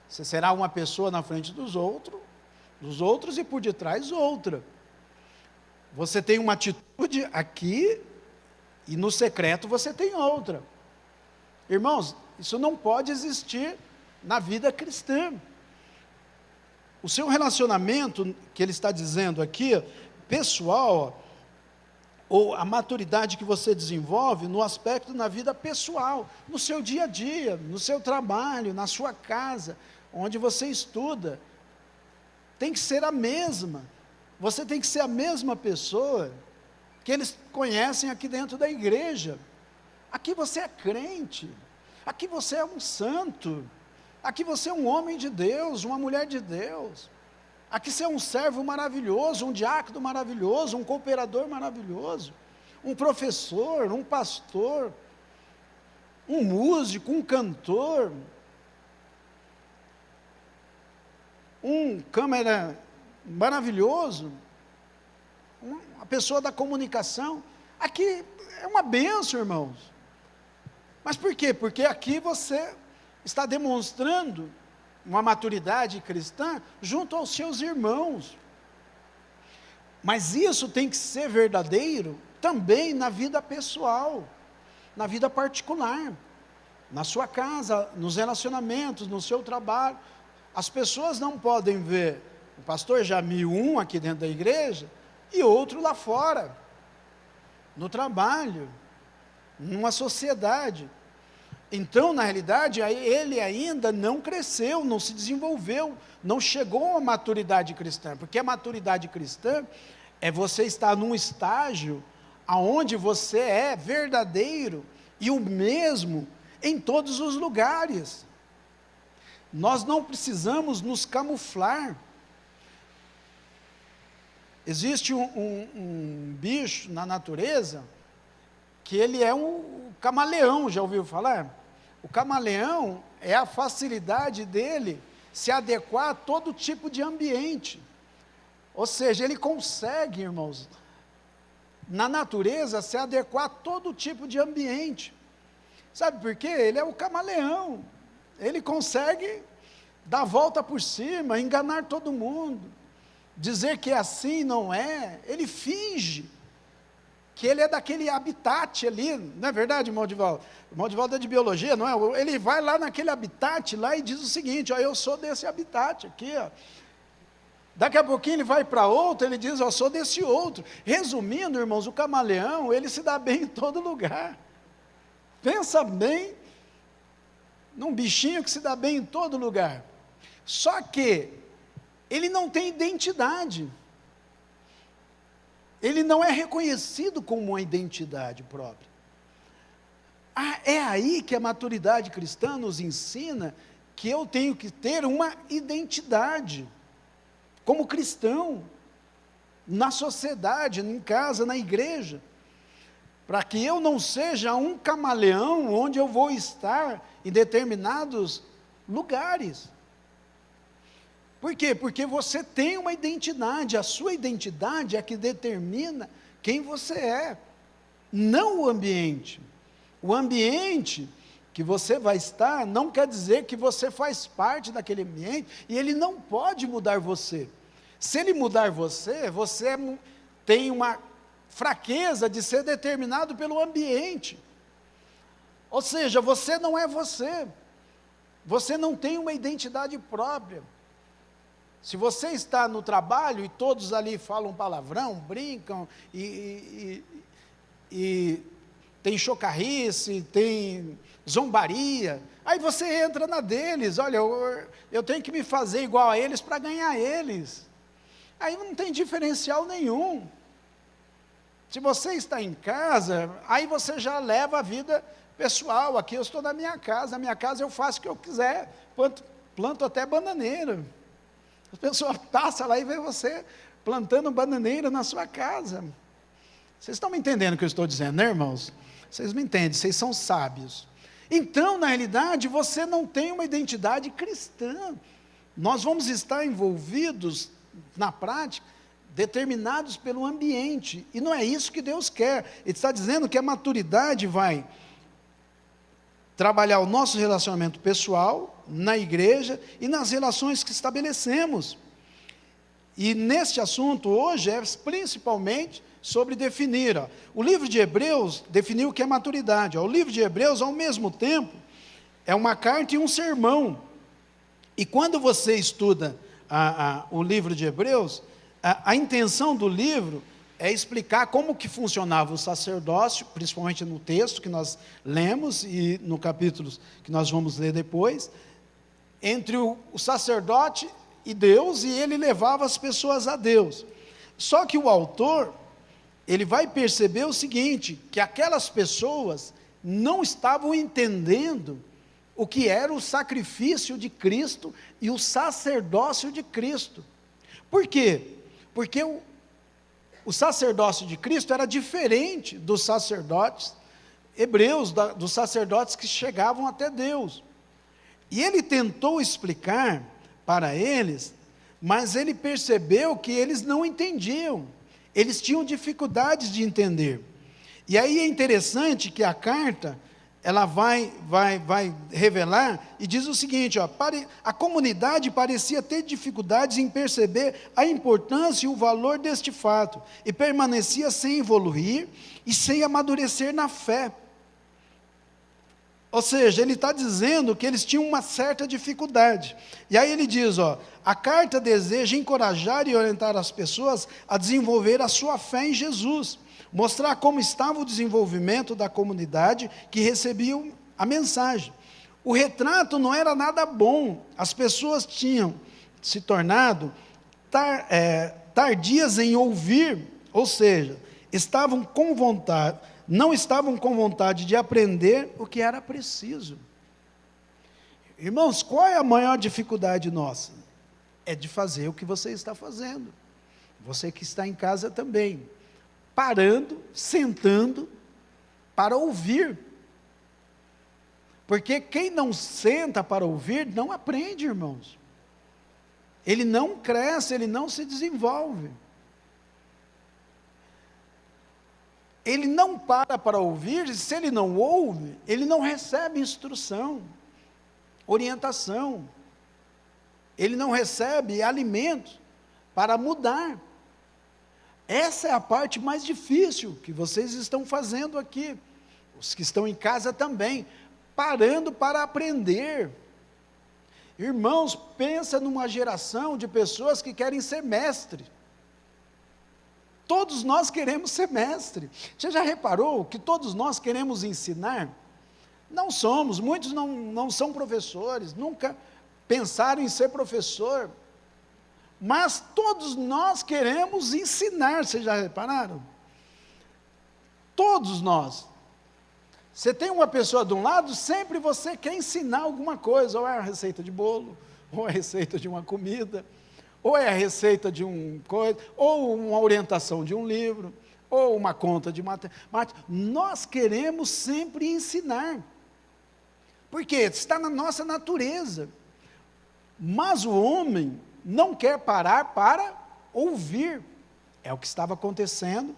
você será uma pessoa na frente dos outros e por detrás outra. Você tem uma atitude aqui, e no secreto você tem outra. Irmãos, isso não pode existir na vida cristã. O seu relacionamento, que ele está dizendo aqui, pessoal, ou a maturidade que você desenvolve no aspecto na vida pessoal, no seu dia a dia, no seu trabalho, na sua casa, onde você estuda, tem que ser a mesma. Você tem que ser a mesma pessoa que eles conhecem aqui dentro da igreja. Aqui você é crente, aqui você é um santo, aqui você é um homem de Deus, uma mulher de Deus. Aqui você é um servo maravilhoso, um diácono maravilhoso, um cooperador maravilhoso, um professor, um pastor, um músico, um cantor, um câmera maravilhoso, uma pessoa da comunicação. Aqui é uma bênção, irmãos. Mas por quê? Porque aqui você está demonstrando uma maturidade cristã junto aos seus irmãos. Mas isso tem que ser verdadeiro também na vida pessoal, na vida particular, na sua casa, nos relacionamentos, no seu trabalho. As pessoas não podem ver o pastor Jamil, um aqui dentro da igreja, e outro lá fora, no trabalho, numa sociedade. Então, na realidade, ele ainda não cresceu, não se desenvolveu, não chegou à maturidade cristã, porque a maturidade cristã é você estar num estágio aonde você é verdadeiro e o mesmo em todos os lugares. Nós não precisamos nos camuflar. Existe um bicho na natureza que ele é um camaleão, já ouviu falar? O camaleão é a facilidade dele se adequar a todo tipo de ambiente. Ou seja, ele consegue, irmãos, na natureza se adequar a todo tipo de ambiente. Sabe por quê? Ele é o camaleão. Ele consegue dar a volta por cima, enganar todo mundo, dizer que é assim, não é. Ele finge que ele é daquele habitat ali, não é verdade, irmão Divaldo? O irmão Divaldo é de biologia, não é? Ele vai lá naquele habitat lá e diz o seguinte: ó, eu sou desse habitat aqui, ó. Daqui a pouquinho ele vai para outro, ele diz: eu sou desse outro. Resumindo, irmãos, o camaleão, ele se dá bem em todo lugar. Pensa bem num bichinho que se dá bem em todo lugar. Só que ele não tem identidade. Ele não é reconhecido como uma identidade própria. É aí que a maturidade cristã nos ensina que eu tenho que ter uma identidade como cristão, na sociedade, em casa, na igreja, para que eu não seja um camaleão onde eu vou estar em determinados lugares. Por quê? Porque você tem uma identidade, a sua identidade é que determina quem você é, não o ambiente. O ambiente que você vai estar não quer dizer que você faz parte daquele ambiente, e ele não pode mudar você. Se ele mudar você, você tem uma fraqueza de ser determinado pelo ambiente. Ou seja, você não é você. Você não tem uma identidade própria. Se você está no trabalho e todos ali falam palavrão, brincam e tem chocarrice, tem zombaria, aí você entra na deles, olha, eu tenho que me fazer igual a eles para ganhar eles. Aí não tem diferencial nenhum. Se você está em casa, aí você já leva a vida pessoal. Aqui eu estou na minha casa eu faço o que eu quiser, planto até bananeira. A pessoa passa lá e vê você plantando bananeira na sua casa. Vocês estão me entendendo o que eu estou dizendo, né, irmãos? Vocês me entendem, vocês são sábios. Então, na realidade, você não tem uma identidade cristã. Nós vamos estar envolvidos, na prática, determinados pelo ambiente. E não é isso que Deus quer. Ele está dizendo que a maturidade vai trabalhar o nosso relacionamento pessoal, na igreja e nas relações que estabelecemos. E neste assunto hoje é principalmente sobre definir. O livro de Hebreus definiu o que é maturidade. O livro de Hebreus, ao mesmo tempo, é uma carta e um sermão. E quando você estuda o livro de Hebreus, a intenção do livro é explicar como que funcionava o sacerdócio, principalmente no texto que nós lemos e no capítulo que nós vamos ler depois, entre o sacerdote e Deus, e ele levava as pessoas a Deus. Só que o autor, ele vai perceber o seguinte, que aquelas pessoas não estavam entendendo o que era o sacrifício de Cristo e o sacerdócio de Cristo. Por quê? Porque o sacerdócio de Cristo era diferente dos sacerdotes hebreus, dos sacerdotes que chegavam até Deus. E ele tentou explicar para eles, mas ele percebeu que eles não entendiam. Eles tinham dificuldades de entender. E aí é interessante que a carta, ela vai revelar e diz o seguinte, a comunidade parecia ter dificuldades em perceber a importância e o valor deste fato, e permanecia sem evoluir e sem amadurecer na fé. Ou seja, ele está dizendo que eles tinham uma certa dificuldade. E aí ele diz, a carta deseja encorajar e orientar as pessoas a desenvolver a sua fé em Jesus, mostrar como estava o desenvolvimento da comunidade que recebiam a mensagem. O retrato não era nada bom, as pessoas tinham se tornado tardias em ouvir, ou seja, não estavam com vontade de aprender o que era preciso. Irmãos, qual é a maior dificuldade nossa? É de fazer o que você está fazendo. Você que está em casa também. Parando, sentando, para ouvir. Porque quem não senta para ouvir, não aprende, irmãos. Ele não cresce, ele não se desenvolve. Ele não para ouvir, e se ele não ouve, ele não recebe instrução, orientação. Ele não recebe alimento para mudar. Essa é a parte mais difícil que vocês estão fazendo aqui. Os que estão em casa também, parando para aprender. Irmãos, pensa numa geração de pessoas que querem ser mestre. Todos nós queremos ser mestre. Você já reparou que todos nós queremos ensinar? Não somos, muitos não são professores, nunca pensaram em ser professor, mas todos nós queremos ensinar, vocês já repararam? Todos nós. Você tem uma pessoa de um lado, sempre você quer ensinar alguma coisa, ou é a receita de bolo, ou é a receita de uma comida, ou é a receita de coisa, ou uma orientação de um livro, ou uma conta de matemática. Nós queremos sempre ensinar, porque está na nossa natureza. Mas o homem não quer parar para ouvir. É o que estava acontecendo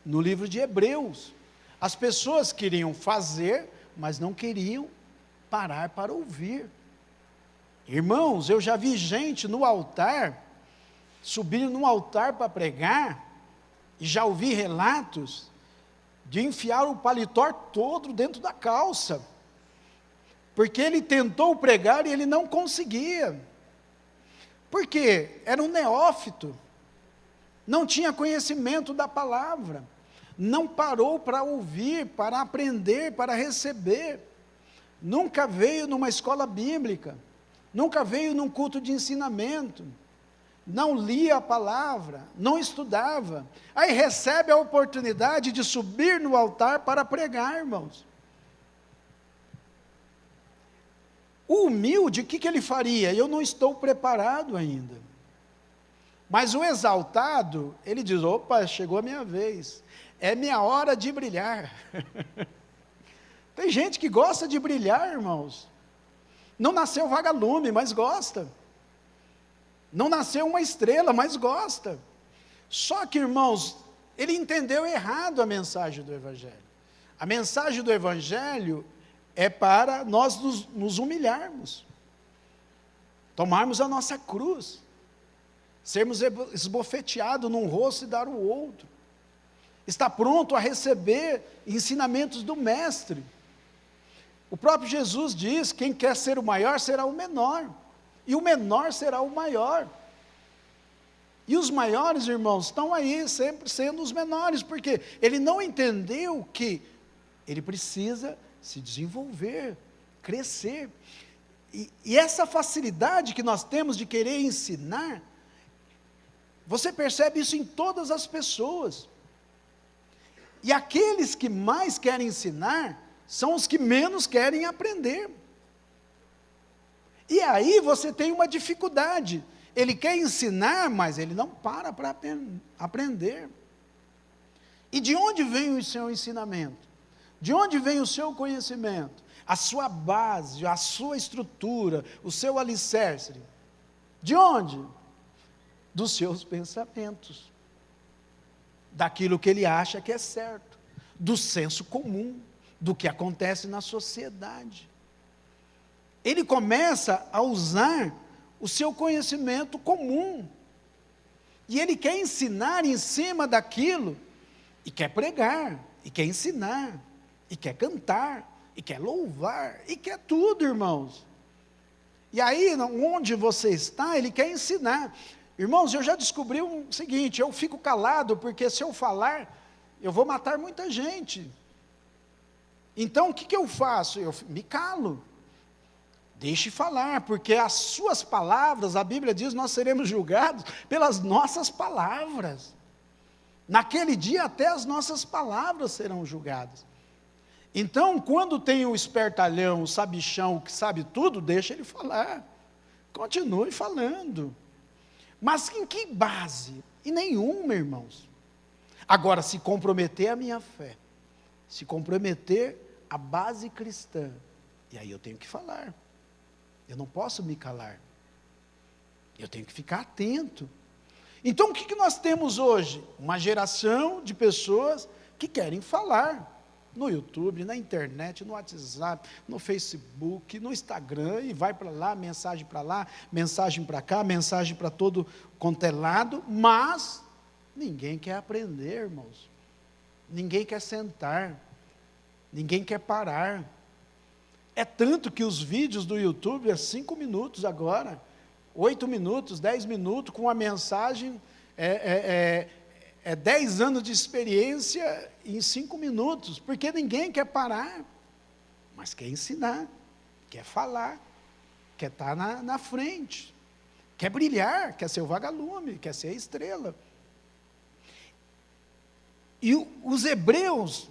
no livro de Hebreus. As pessoas queriam fazer, mas não queriam parar para ouvir. Irmãos, eu já vi gente no altar, subindo no altar para pregar, e já ouvi relatos de enfiar o paletó todo dentro da calça, porque ele tentou pregar e ele não conseguia. Por quê? Era um neófito, não tinha conhecimento da palavra, não parou para ouvir, para aprender, para receber, nunca veio numa escola bíblica, nunca veio num culto de ensinamento, não lia a palavra, não estudava, aí recebe a oportunidade de subir no altar para pregar, irmãos. O humilde, o que ele faria? Eu não estou preparado ainda. Mas o exaltado, ele diz, opa, chegou a minha vez, é minha hora de brilhar. Tem gente que gosta de brilhar, irmãos. Não nasceu vagalume, mas gosta. Não nasceu uma estrela, mas gosta. Só que, irmãos, ele entendeu errado a mensagem do Evangelho. A mensagem do Evangelho é para nós nos humilharmos, tomarmos a nossa cruz, sermos esbofeteados num rosto e dar o outro, estar pronto a receber ensinamentos do Mestre. O próprio Jesus diz, quem quer ser o maior será o menor, e o menor será o maior. E os maiores, irmãos, estão aí sempre sendo os menores, porque ele não entendeu que ele precisa se desenvolver, crescer. E essa facilidade que nós temos de querer ensinar, você percebe isso em todas as pessoas. E aqueles que mais querem ensinar, são os que menos querem aprender. E aí você tem uma dificuldade. Ele quer ensinar, mas ele não para aprender. E de onde vem o seu ensinamento? De onde vem o seu conhecimento? A sua base, a sua estrutura, o seu alicerce. De onde? Dos seus pensamentos. Daquilo que ele acha que é certo. Do senso comum, do que acontece na sociedade. Ele começa a usar o seu conhecimento comum. E ele quer ensinar em cima daquilo, e quer pregar, e quer ensinar, e quer cantar, e quer louvar, e quer tudo, irmãos. E aí, onde você está, ele quer ensinar. Irmãos, eu já descobri o seguinte, eu fico calado, porque se eu falar, eu vou matar muita gente. Então, o que eu faço? Eu me calo. Deixe falar, porque as suas palavras, a Bíblia diz, nós seremos julgados pelas nossas palavras. Naquele dia, até as nossas palavras serão julgadas. Então, quando tem o espertalhão, o sabichão, o que sabe tudo, deixa ele falar. Continue falando. Mas em que base? Em nenhuma, irmãos. Agora, se comprometer a minha fé, se comprometer a base cristã, e aí eu tenho que falar. Eu não posso me calar. Eu tenho que ficar atento. Então, o que nós temos hoje? Uma geração de pessoas que querem falar. No YouTube, na internet, no WhatsApp, no Facebook, no Instagram, e vai para lá, mensagem para cá, mensagem para todo quanto é lado, mas ninguém quer aprender, irmãos. Ninguém quer sentar. Ninguém quer parar. É tanto que os vídeos do YouTube, 5 minutos agora, 8 minutos, 10 minutos, com a mensagem, 10 anos de experiência em 5 minutos, porque ninguém quer parar. mas quer ensinar, quer falar, quer estar na frente, quer brilhar, quer ser o vagalume, quer ser a estrela. E os hebreus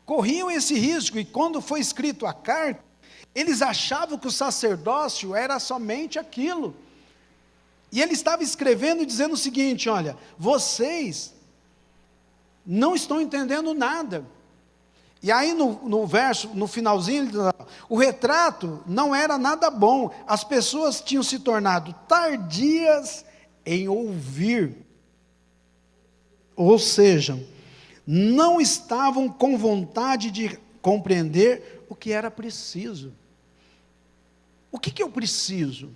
corriam esse risco, e quando foi escrito a carta, eles achavam que o sacerdócio era somente aquilo. E ele estava escrevendo dizendo o seguinte: olha, vocês não estão entendendo nada. E aí no verso, no finalzinho, ele diz, o retrato não era nada bom, as pessoas tinham se tornado tardias em ouvir. Ou seja, não estavam com vontade de compreender o que era preciso. O que eu preciso?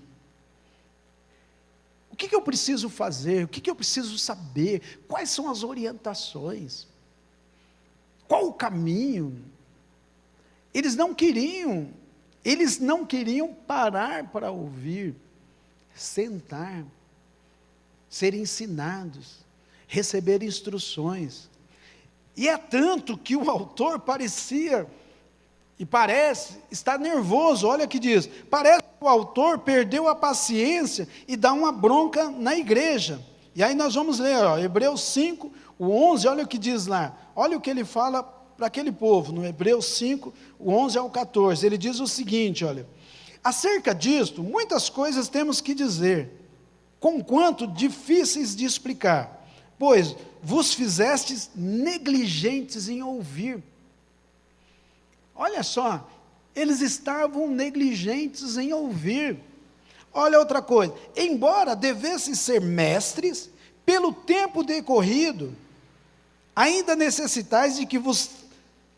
O que eu preciso fazer? O que eu preciso saber? Quais são as orientações? Qual o caminho? Eles não queriam parar para ouvir, sentar, ser ensinados, receber instruções. E é tanto que o autor parecia, e parece, estar nervoso. Olha o que diz, parece que o autor perdeu a paciência e dá uma bronca na igreja. E aí nós vamos ler, Hebreus 5, o 11, olha o que diz lá. Olha o que ele fala para aquele povo, no Hebreus 5, o 11 ao 14. Ele diz o seguinte, olha: acerca disto, muitas coisas temos que dizer, conquanto difíceis de explicar, pois vos fizestes negligentes em ouvir. Olha só, eles estavam negligentes em ouvir. Olha outra coisa, embora devessem ser mestres, pelo tempo decorrido, ainda necessitais de que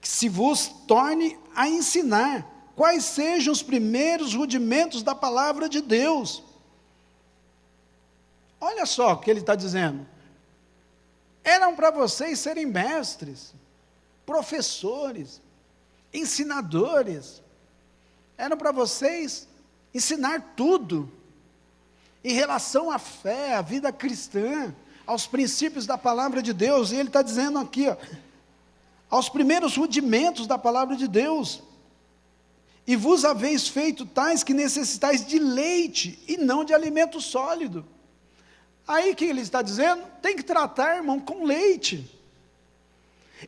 se vos torne a ensinar quais sejam os primeiros rudimentos da palavra de Deus. Olha só o que ele está dizendo. Eram para vocês serem mestres, professores, ensinadores. Eram para vocês ensinar tudo em relação à fé, à vida cristã, aos princípios da palavra de Deus. E ele está dizendo aqui, aos primeiros rudimentos da palavra de Deus. E vos haveis feito tais que necessitais de leite e não de alimento sólido. Aí que ele está dizendo, tem que tratar, irmão, com leite.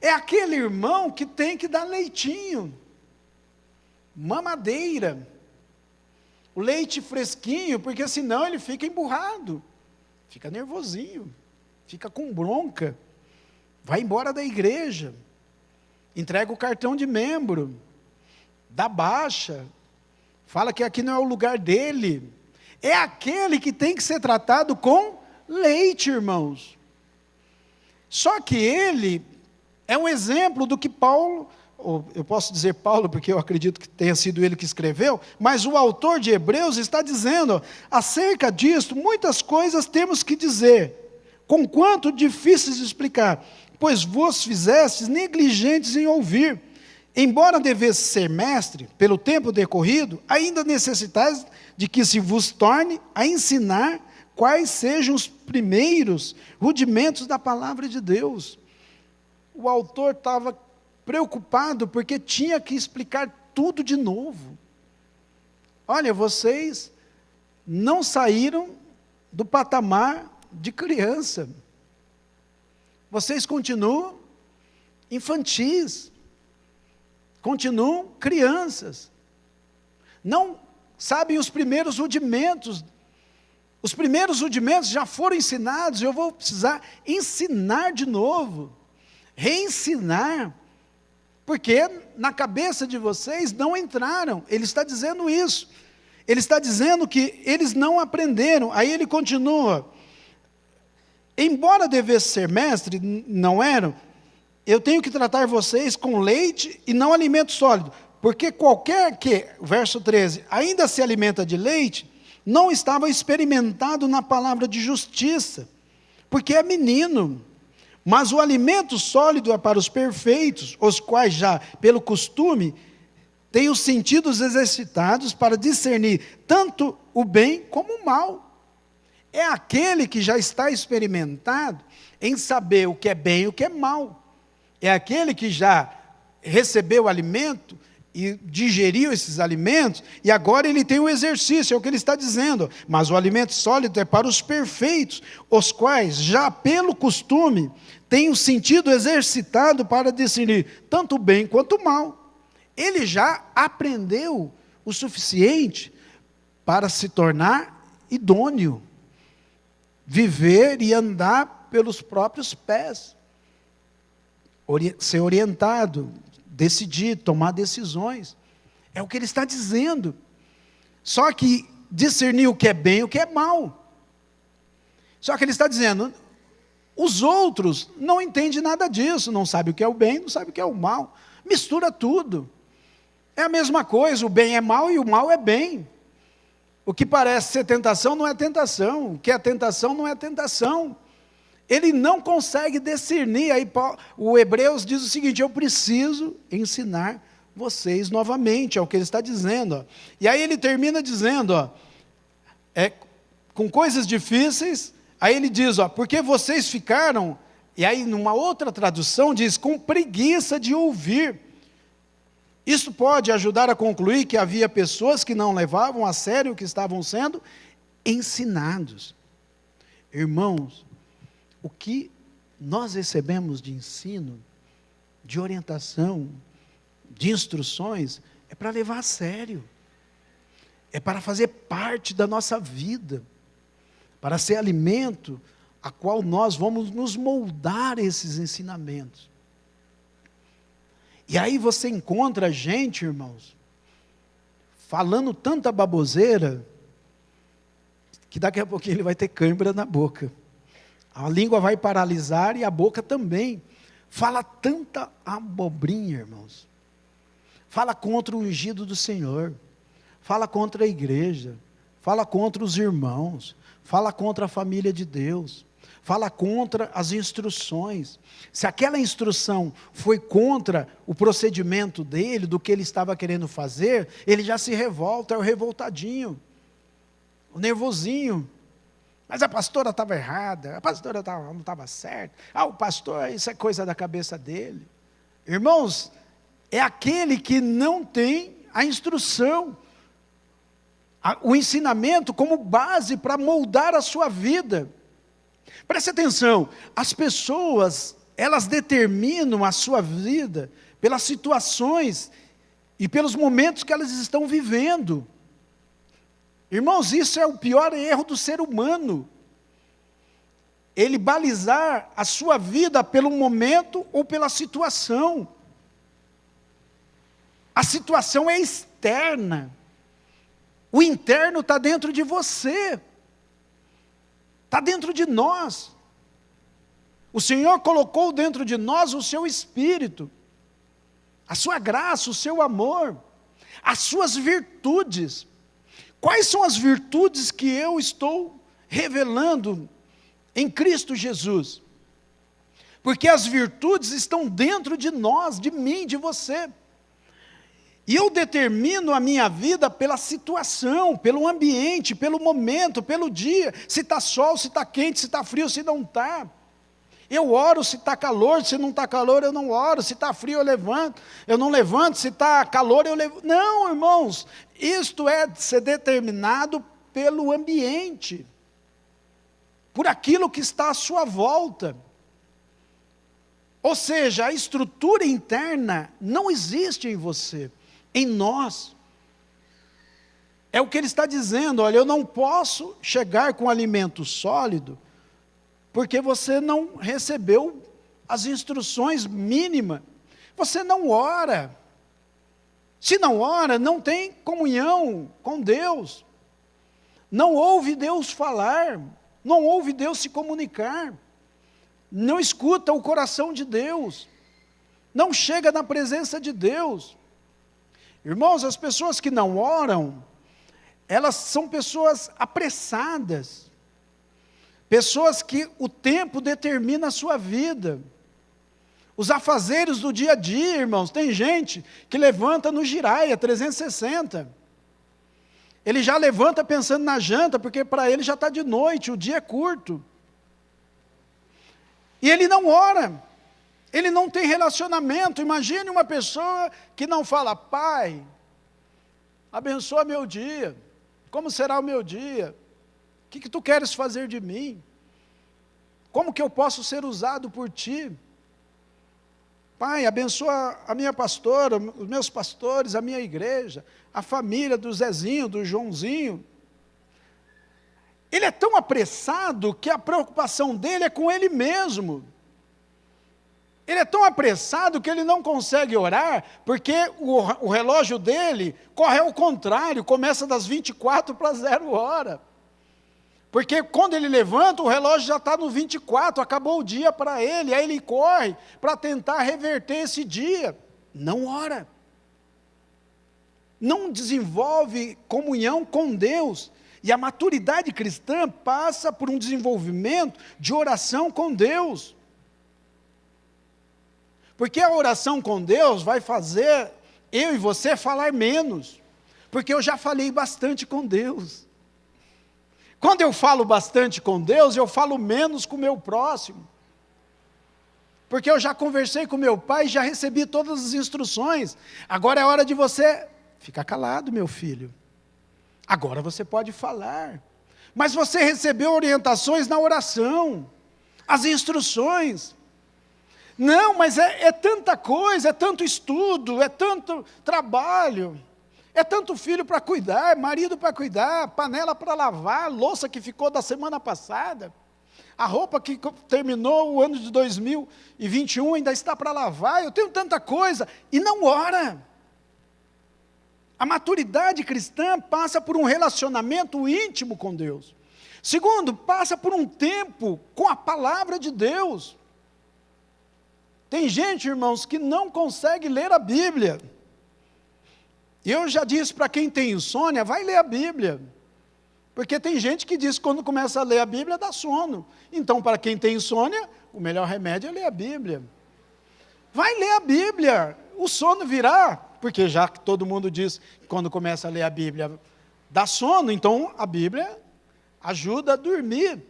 É aquele irmão que tem que dar leitinho, mamadeira, o leite fresquinho, porque senão ele fica emburrado, fica nervosinho, fica com bronca, vai embora da igreja, entrega o cartão de membro, dá baixa, fala que aqui não é o lugar dele. É aquele que tem que ser tratado com leite, irmãos. Só que ele é um exemplo do que Paulo, ou eu posso dizer Paulo, porque eu acredito que tenha sido ele que escreveu, mas o autor de Hebreus está dizendo, acerca disto, muitas coisas temos que dizer, conquanto difíceis de explicar, pois vos fizestes negligentes em ouvir, embora devesse ser mestre, pelo tempo decorrido, ainda necessitais de que se vos torne a ensinar quais sejam os primeiros rudimentos da palavra de Deus. O autor estava preocupado porque tinha que explicar tudo de novo. Olha, vocês não saíram do patamar de criança. Vocês continuam infantis, continuam crianças. Não sabem os primeiros rudimentos. Os primeiros rudimentos já foram ensinados, eu vou precisar ensinar de novo, reensinar, porque na cabeça de vocês não entraram. Ele está dizendo isso. Ele está dizendo que eles não aprenderam. Aí ele continua, embora devesse ser mestre, não eram, eu tenho que tratar vocês com leite e não alimento sólido, porque qualquer que, verso 13, ainda se alimenta de leite, não estava experimentado na palavra de justiça, porque é menino. Mas o alimento sólido é para os perfeitos, os quais já, pelo costume, têm os sentidos exercitados para discernir tanto o bem como o mal. É aquele que já está experimentado em saber o que é bem e o que é mal. É aquele que já recebeu o alimento e digeriu esses alimentos, e agora ele tem o exercício, é o que ele está dizendo. Mas o alimento sólido é para os perfeitos, os quais, já pelo costume, têm o sentido exercitado para discernir tanto o bem quanto o mal. Ele já aprendeu o suficiente para se tornar idôneo, viver e andar pelos próprios pés, ser orientado, decidir, tomar decisões. É o que ele está dizendo. Só que discernir o que é bem e o que é mal. Só que ele está dizendo, os outros não entendem nada disso, não sabem o que é o bem, não sabem o que é o mal. Mistura tudo. É a mesma coisa, o bem é mal e o mal é bem. O que parece ser tentação não é tentação, o que é tentação não é tentação. Ele não consegue discernir. Aí o Hebreus diz o seguinte: eu preciso ensinar vocês novamente, é o que ele está dizendo. Ó. E aí ele termina dizendo, ó, com coisas difíceis, aí ele diz, ó, porque vocês ficaram, e aí numa outra tradução diz, com preguiça de ouvir. Isso pode ajudar a concluir que havia pessoas que não levavam a sério o que estavam sendo ensinados. Irmãos, o que nós recebemos de ensino, de orientação, de instruções, é para levar a sério. É para fazer parte da nossa vida. Para ser alimento a qual nós vamos nos moldar esses ensinamentos. E aí você encontra gente, irmãos, falando tanta baboseira, que daqui a pouquinho ele vai ter cãibra na boca. A língua vai paralisar e a boca também. Fala tanta abobrinha, irmãos. Fala contra o ungido do Senhor. Fala contra a igreja. Fala contra os irmãos. Fala contra a família de Deus. Fala contra as instruções. Se aquela instrução foi contra o procedimento dele, do que ele estava querendo fazer, ele já se revolta, é o revoltadinho, o nervosinho. Mas a pastora estava errada, a pastora não estava certa. O pastor, isso é coisa da cabeça dele. Irmãos, é aquele que não tem a instrução, o ensinamento como base para moldar a sua vida. Preste atenção, as pessoas, elas determinam a sua vida pelas situações e pelos momentos que elas estão vivendo. Irmãos, isso é o pior erro do ser humano. Ele balizar a sua vida pelo momento ou pela situação. A situação é externa. O interno está dentro de você. Está dentro de nós. O Senhor colocou dentro de nós o seu Espírito, a sua graça, o seu amor, as suas virtudes. Quais são as virtudes que eu estou revelando em Cristo Jesus? Porque as virtudes estão dentro de nós, de mim, de você. E eu determino a minha vida pela situação, pelo ambiente, pelo momento, pelo dia. Se está sol, se está quente, se está frio, se não está. Eu oro se está calor, se não está calor eu não oro. Se está frio eu não levanto. Se está calor eu levanto. Não, irmãos, isto é ser determinado pelo ambiente. Por aquilo que está à sua volta. Ou seja, a estrutura interna não existe em você. Em nós. É o que ele está dizendo, olha, eu não posso chegar com alimento sólido, porque você não recebeu as instruções mínimas. Você não ora. Se não ora, não tem comunhão com Deus. Não ouve Deus falar. Não ouve Deus se comunicar. Não escuta o coração de Deus. Não chega na presença de Deus. Irmãos, as pessoas que não oram, elas são pessoas apressadas, pessoas que o tempo determina a sua vida, os afazeres do dia a dia, irmãos. Tem gente que levanta no giraia 360, ele já levanta pensando na janta, porque para ele já está de noite, o dia é curto, e ele não ora, Ele não tem relacionamento. Imagine uma pessoa que não fala: Pai, abençoa meu dia. Como será o meu dia? O que tu queres fazer de mim? Como que eu posso ser usado por Ti? Pai, abençoa a minha pastora, os meus pastores, a minha igreja, a família do Zezinho, do Joãozinho. Ele é tão apressado que a preocupação dele é com ele mesmo. Ele é tão apressado que ele não consegue orar, porque o relógio dele corre ao contrário, começa das 24 para 0 hora. Porque quando ele levanta, o relógio já está no 24, acabou o dia para ele, aí ele corre para tentar reverter esse dia. Não ora. Não desenvolve comunhão com Deus. E a maturidade cristã passa por um desenvolvimento de oração com Deus. Porque a oração com Deus vai fazer eu e você falar menos. Porque eu já falei bastante com Deus. Quando eu falo bastante com Deus, eu falo menos com o meu próximo. Porque eu já conversei com meu pai, já recebi todas as instruções. Agora é hora de você ficar calado, meu filho. Agora você pode falar. Mas você recebeu orientações na oração, as instruções. Não, mas é tanta coisa, é tanto estudo, é tanto trabalho, é tanto filho para cuidar, marido para cuidar, panela para lavar, louça que ficou da semana passada, a roupa que terminou o ano de 2021 ainda está para lavar, eu tenho tanta coisa, e não ora. A maturidade cristã passa por um relacionamento íntimo com Deus. Segundo, passa por um tempo com a palavra de Deus. Tem gente, irmãos, que não consegue ler a Bíblia. Eu já disse para quem tem insônia, vai ler a Bíblia. Porque tem gente que diz que quando começa a ler a Bíblia dá sono. Então, para quem tem insônia, o melhor remédio é ler a Bíblia. Vai ler a Bíblia, o sono virá. Porque já que todo mundo diz que quando começa a ler a Bíblia dá sono, então a Bíblia ajuda a dormir.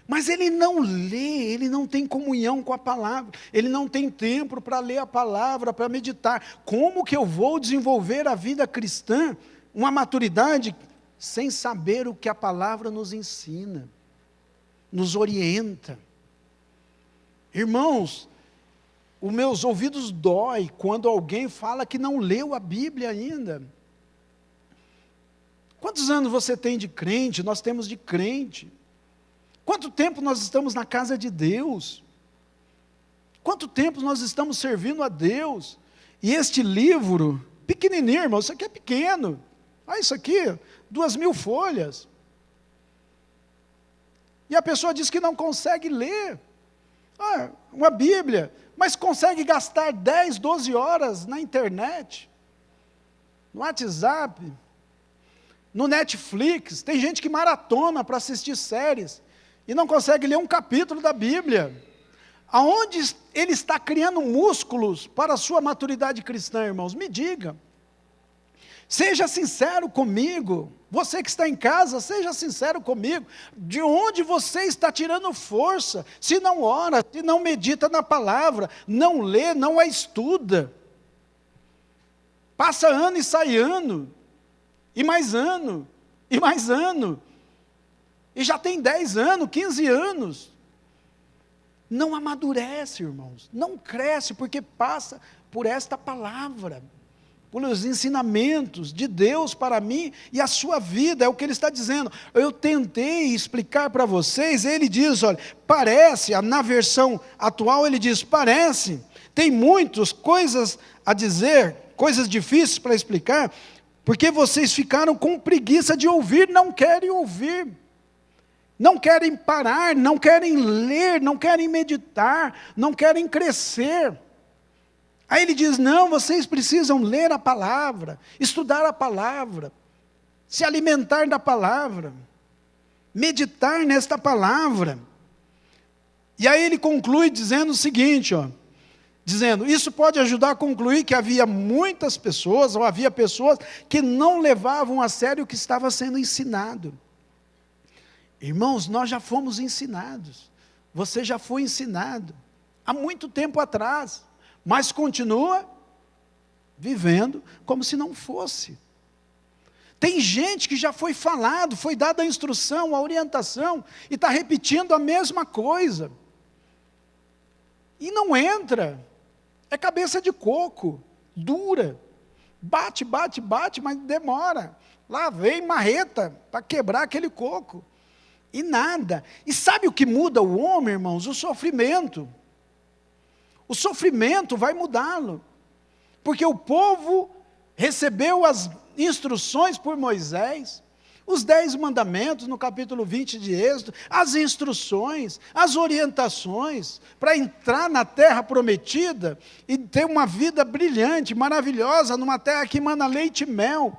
Mas ele não lê, ele não tem comunhão com a palavra, ele não tem tempo para ler a palavra, para meditar. Como que eu vou desenvolver a vida cristã, uma maturidade, sem saber o que a palavra nos ensina, nos orienta? Irmãos, os meus ouvidos doem quando alguém fala que não leu a Bíblia ainda. Quantos anos você tem de crente? Nós temos de crente. Quanto tempo nós estamos na casa de Deus? Quanto tempo nós estamos servindo a Deus? E este livro, pequenininho, irmão, isso aqui é pequeno. Olha isso aqui, 2.000 folhas. E a pessoa diz que não consegue ler. Uma Bíblia, mas consegue gastar 10, 12 horas na internet, no WhatsApp, no Netflix. Tem gente que maratona para assistir séries e não consegue ler um capítulo da Bíblia. Aonde ele está criando músculos para a sua maturidade cristã, irmãos? Me diga. Seja sincero comigo. Você que está em casa, seja sincero comigo. De onde você está tirando força? Se não ora, se não medita na palavra, não lê, não a estuda. Passa ano e sai ano. E mais ano. E mais ano. E já tem 10 anos, 15 anos. Não amadurece, irmãos. Não cresce, porque passa por esta palavra. Pelos ensinamentos de Deus para mim e a sua vida. É o que ele está dizendo. Eu tentei explicar para vocês. Ele diz, olha, parece, na versão atual ele diz, parece. Tem muitas coisas a dizer, coisas difíceis para explicar, porque vocês ficaram com preguiça de ouvir, não querem ouvir. Não querem parar, não querem ler, não querem meditar, não querem crescer. Aí ele diz, não, vocês precisam ler a palavra, estudar a palavra, se alimentar da palavra, meditar nesta palavra. E aí ele conclui dizendo o seguinte, dizendo, isso pode ajudar a concluir que havia muitas pessoas, ou havia pessoas que não levavam a sério o que estava sendo ensinado. Irmãos, nós já fomos ensinados, você já foi ensinado. há muito tempo atrás, mas continua vivendo como se não fosse. Tem gente que já foi falado, foi dada a instrução, a orientação, e está repetindo a mesma coisa. E não entra. É cabeça de coco, dura. Bate, bate, bate, mas demora. Lá vem marreta para quebrar aquele coco. E nada. E sabe o que muda o homem, irmãos? O sofrimento. O sofrimento vai mudá-lo. Porque o povo recebeu as instruções por Moisés, os 10 mandamentos no capítulo 20 de Êxodo, as instruções, as orientações para entrar na terra prometida e ter uma vida brilhante, maravilhosa, numa terra que emana leite e mel.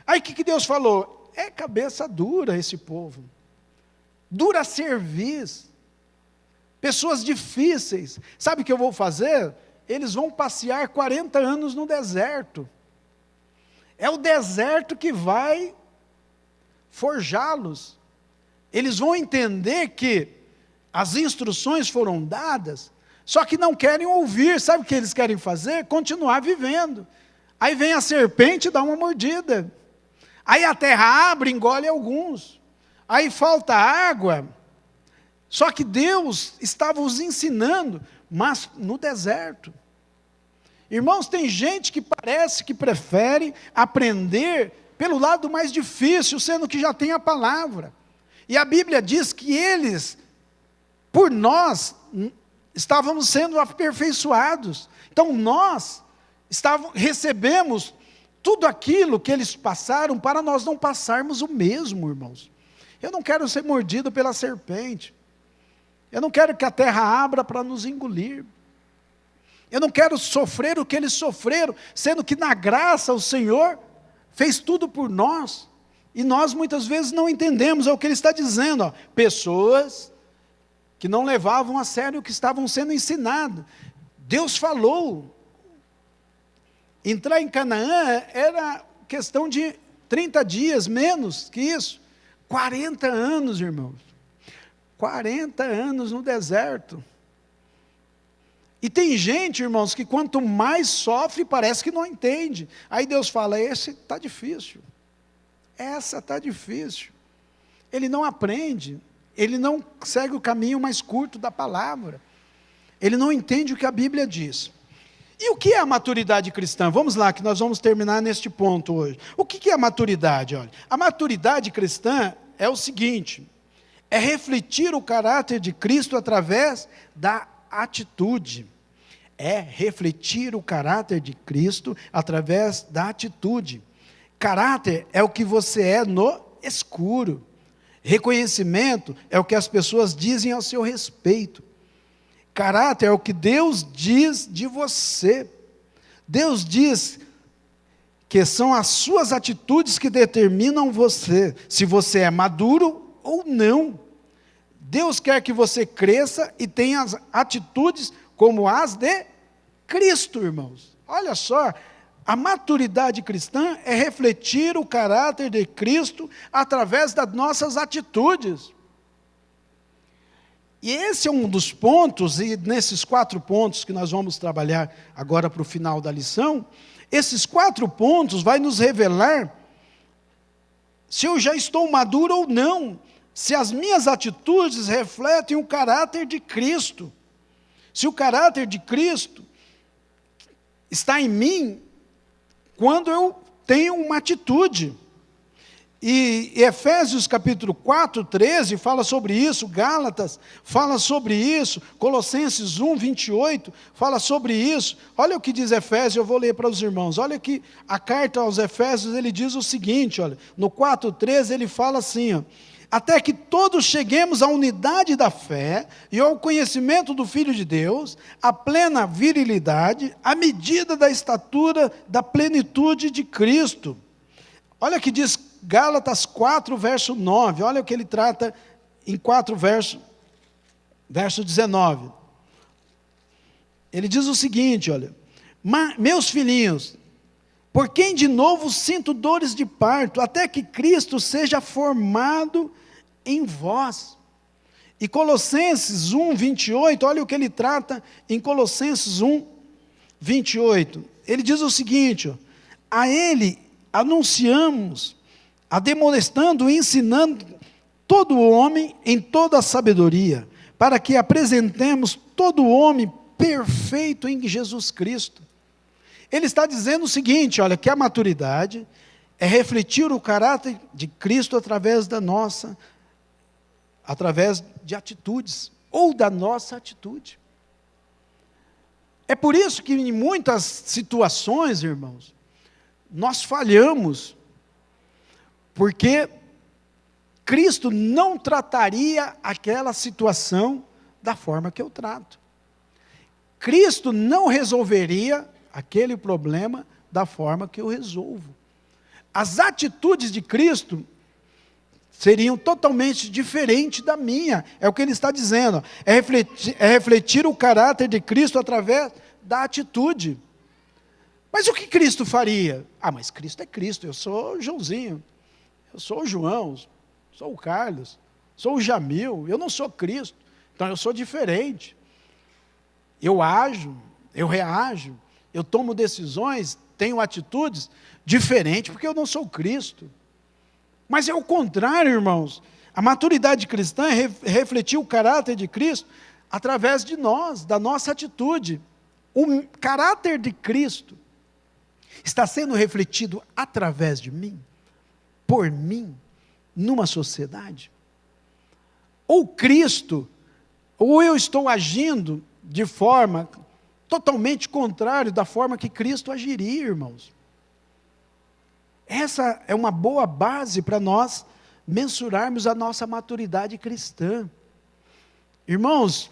Aí o que Deus falou? É cabeça dura esse povo, dura a cerviz, pessoas difíceis. Sabe o que eu vou fazer? Eles vão passear 40 anos no deserto. É o deserto que vai forjá-los. Eles vão entender que as instruções foram dadas, só que não querem ouvir. Sabe o que eles querem fazer? Continuar vivendo. Aí vem a serpente e dá uma mordida. Aí a terra abre e engole alguns. Aí falta água. Só que Deus estava os ensinando, mas no deserto. Irmãos, tem gente que parece que prefere aprender pelo lado mais difícil, sendo que já tem a palavra. E a Bíblia diz que eles, por nós, estávamos sendo aperfeiçoados. Então nós recebemos tudo aquilo que eles passaram para nós não passarmos o mesmo, irmãos. Eu não quero ser mordido pela serpente. Eu não quero que a terra abra para nos engolir. Eu não quero sofrer o que eles sofreram, sendo que na graça o Senhor fez tudo por nós. E nós muitas vezes não entendemos, é o que ele está dizendo. Ó, pessoas que não levavam a sério o que estavam sendo ensinadas. Deus falou. Entrar em Canaã era questão de 30 dias, menos que isso. 40 anos, irmãos. 40 anos no deserto. E tem gente, irmãos, que quanto mais sofre, parece que não entende. Aí Deus fala, esse está difícil. Essa está difícil. Ele não aprende. Ele não segue o caminho mais curto da palavra. Ele não entende o que a Bíblia diz. E o que é a maturidade cristã? Vamos lá, que nós vamos terminar neste ponto hoje. O que é a maturidade? Olha, a maturidade cristã é o seguinte, é refletir o caráter de Cristo através da atitude. É refletir o caráter de Cristo através da atitude. Caráter é o que você é no escuro. Reconhecimento é o que as pessoas dizem ao seu respeito. Caráter é o que Deus diz de você. Deus diz que são as suas atitudes que determinam você, se você é maduro ou não. Deus quer que você cresça e tenha as atitudes como as de Cristo, irmãos. Olha só, a maturidade cristã é refletir o caráter de Cristo através das nossas atitudes. E esse é um dos pontos, e nesses 4 pontos que nós vamos trabalhar agora para o final da lição, esses 4 pontos vai nos revelar se eu já estou maduro ou não, se as minhas atitudes refletem o caráter de Cristo. Se o caráter de Cristo está em mim, quando eu tenho uma atitude. E Efésios capítulo 4, 13 fala sobre isso, Gálatas fala sobre isso, Colossenses 1, 28 fala sobre isso. Olha o que diz Efésios, eu vou ler para os irmãos. Olha que a carta aos Efésios, ele diz o seguinte, olha, no 4, 13 ele fala assim, ó, até que todos cheguemos à unidade da fé e ao conhecimento do Filho de Deus, à plena virilidade, à medida da estatura da plenitude de Cristo. Olha o que diz Gálatas 4, verso 9, olha o que ele trata em 4, verso 19. Ele diz o seguinte, olha, meus filhinhos, por quem de novo sinto dores de parto, até que Cristo seja formado em vós. E Colossenses 1, 28, olha o que ele trata em Colossenses 1, 28. Ele diz o seguinte: ó, a ele anunciamos, ademoestando e ensinando todo homem em toda a sabedoria, para que apresentemos todo homem perfeito em Jesus Cristo. Ele está dizendo o seguinte, olha, que a maturidade é refletir o caráter de Cristo através de atitudes, ou da nossa atitude. É por isso que em muitas situações, irmãos, nós falhamos, porque Cristo não trataria aquela situação da forma que eu trato. Cristo não resolveria aquele problema da forma que eu resolvo. As atitudes de Cristo seriam totalmente diferentes da minha. É o que ele está dizendo. É refletir o caráter de Cristo através da atitude. Mas o que Cristo faria? Mas Cristo é Cristo. Eu sou o Joãozinho. Eu sou o João. Sou o Carlos. Sou o Jamil. Eu não sou Cristo. Então eu sou diferente. Eu ajo. Eu reajo. Eu tomo decisões. Tenho atitudes diferentes porque eu não sou Cristo. Mas é o contrário, irmãos. A maturidade cristã é refletir o caráter de Cristo através de nós, da nossa atitude. O caráter de Cristo está sendo refletido através de mim, por mim, numa sociedade. Ou Cristo, ou eu estou agindo de forma totalmente contrária da forma que Cristo agiria, irmãos. Essa é uma boa base para nós mensurarmos a nossa maturidade cristã. Irmãos,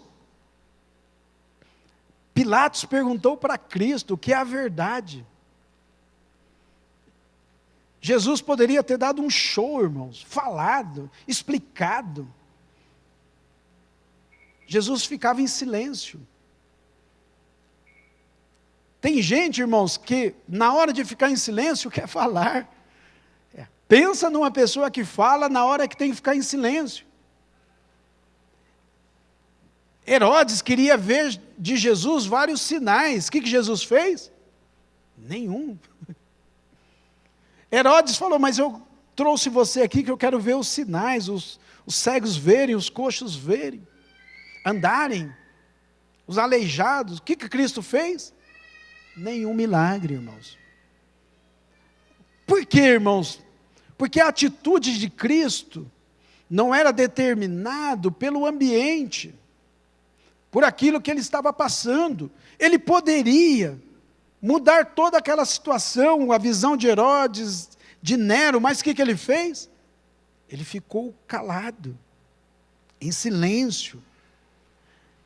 Pilatos perguntou para Cristo o que é a verdade. Jesus poderia ter dado um show, irmãos, falado, explicado. Jesus ficava em silêncio. Tem gente, irmãos, que na hora de ficar em silêncio quer falar. Pensa numa pessoa que fala na hora que tem que ficar em silêncio. Herodes queria ver de Jesus vários sinais. O que Jesus fez? Nenhum. Herodes falou, mas eu trouxe você aqui que eu quero ver os sinais, os cegos verem, os coxos verem, andarem, os aleijados. O que Cristo fez? Nenhum milagre, irmãos. Por quê, irmãos? Porque a atitude de Cristo não era determinado pelo ambiente, por aquilo que ele estava passando. Ele poderia mudar toda aquela situação, a visão de Herodes, de Nero, mas o que ele fez? Ele ficou calado, em silêncio.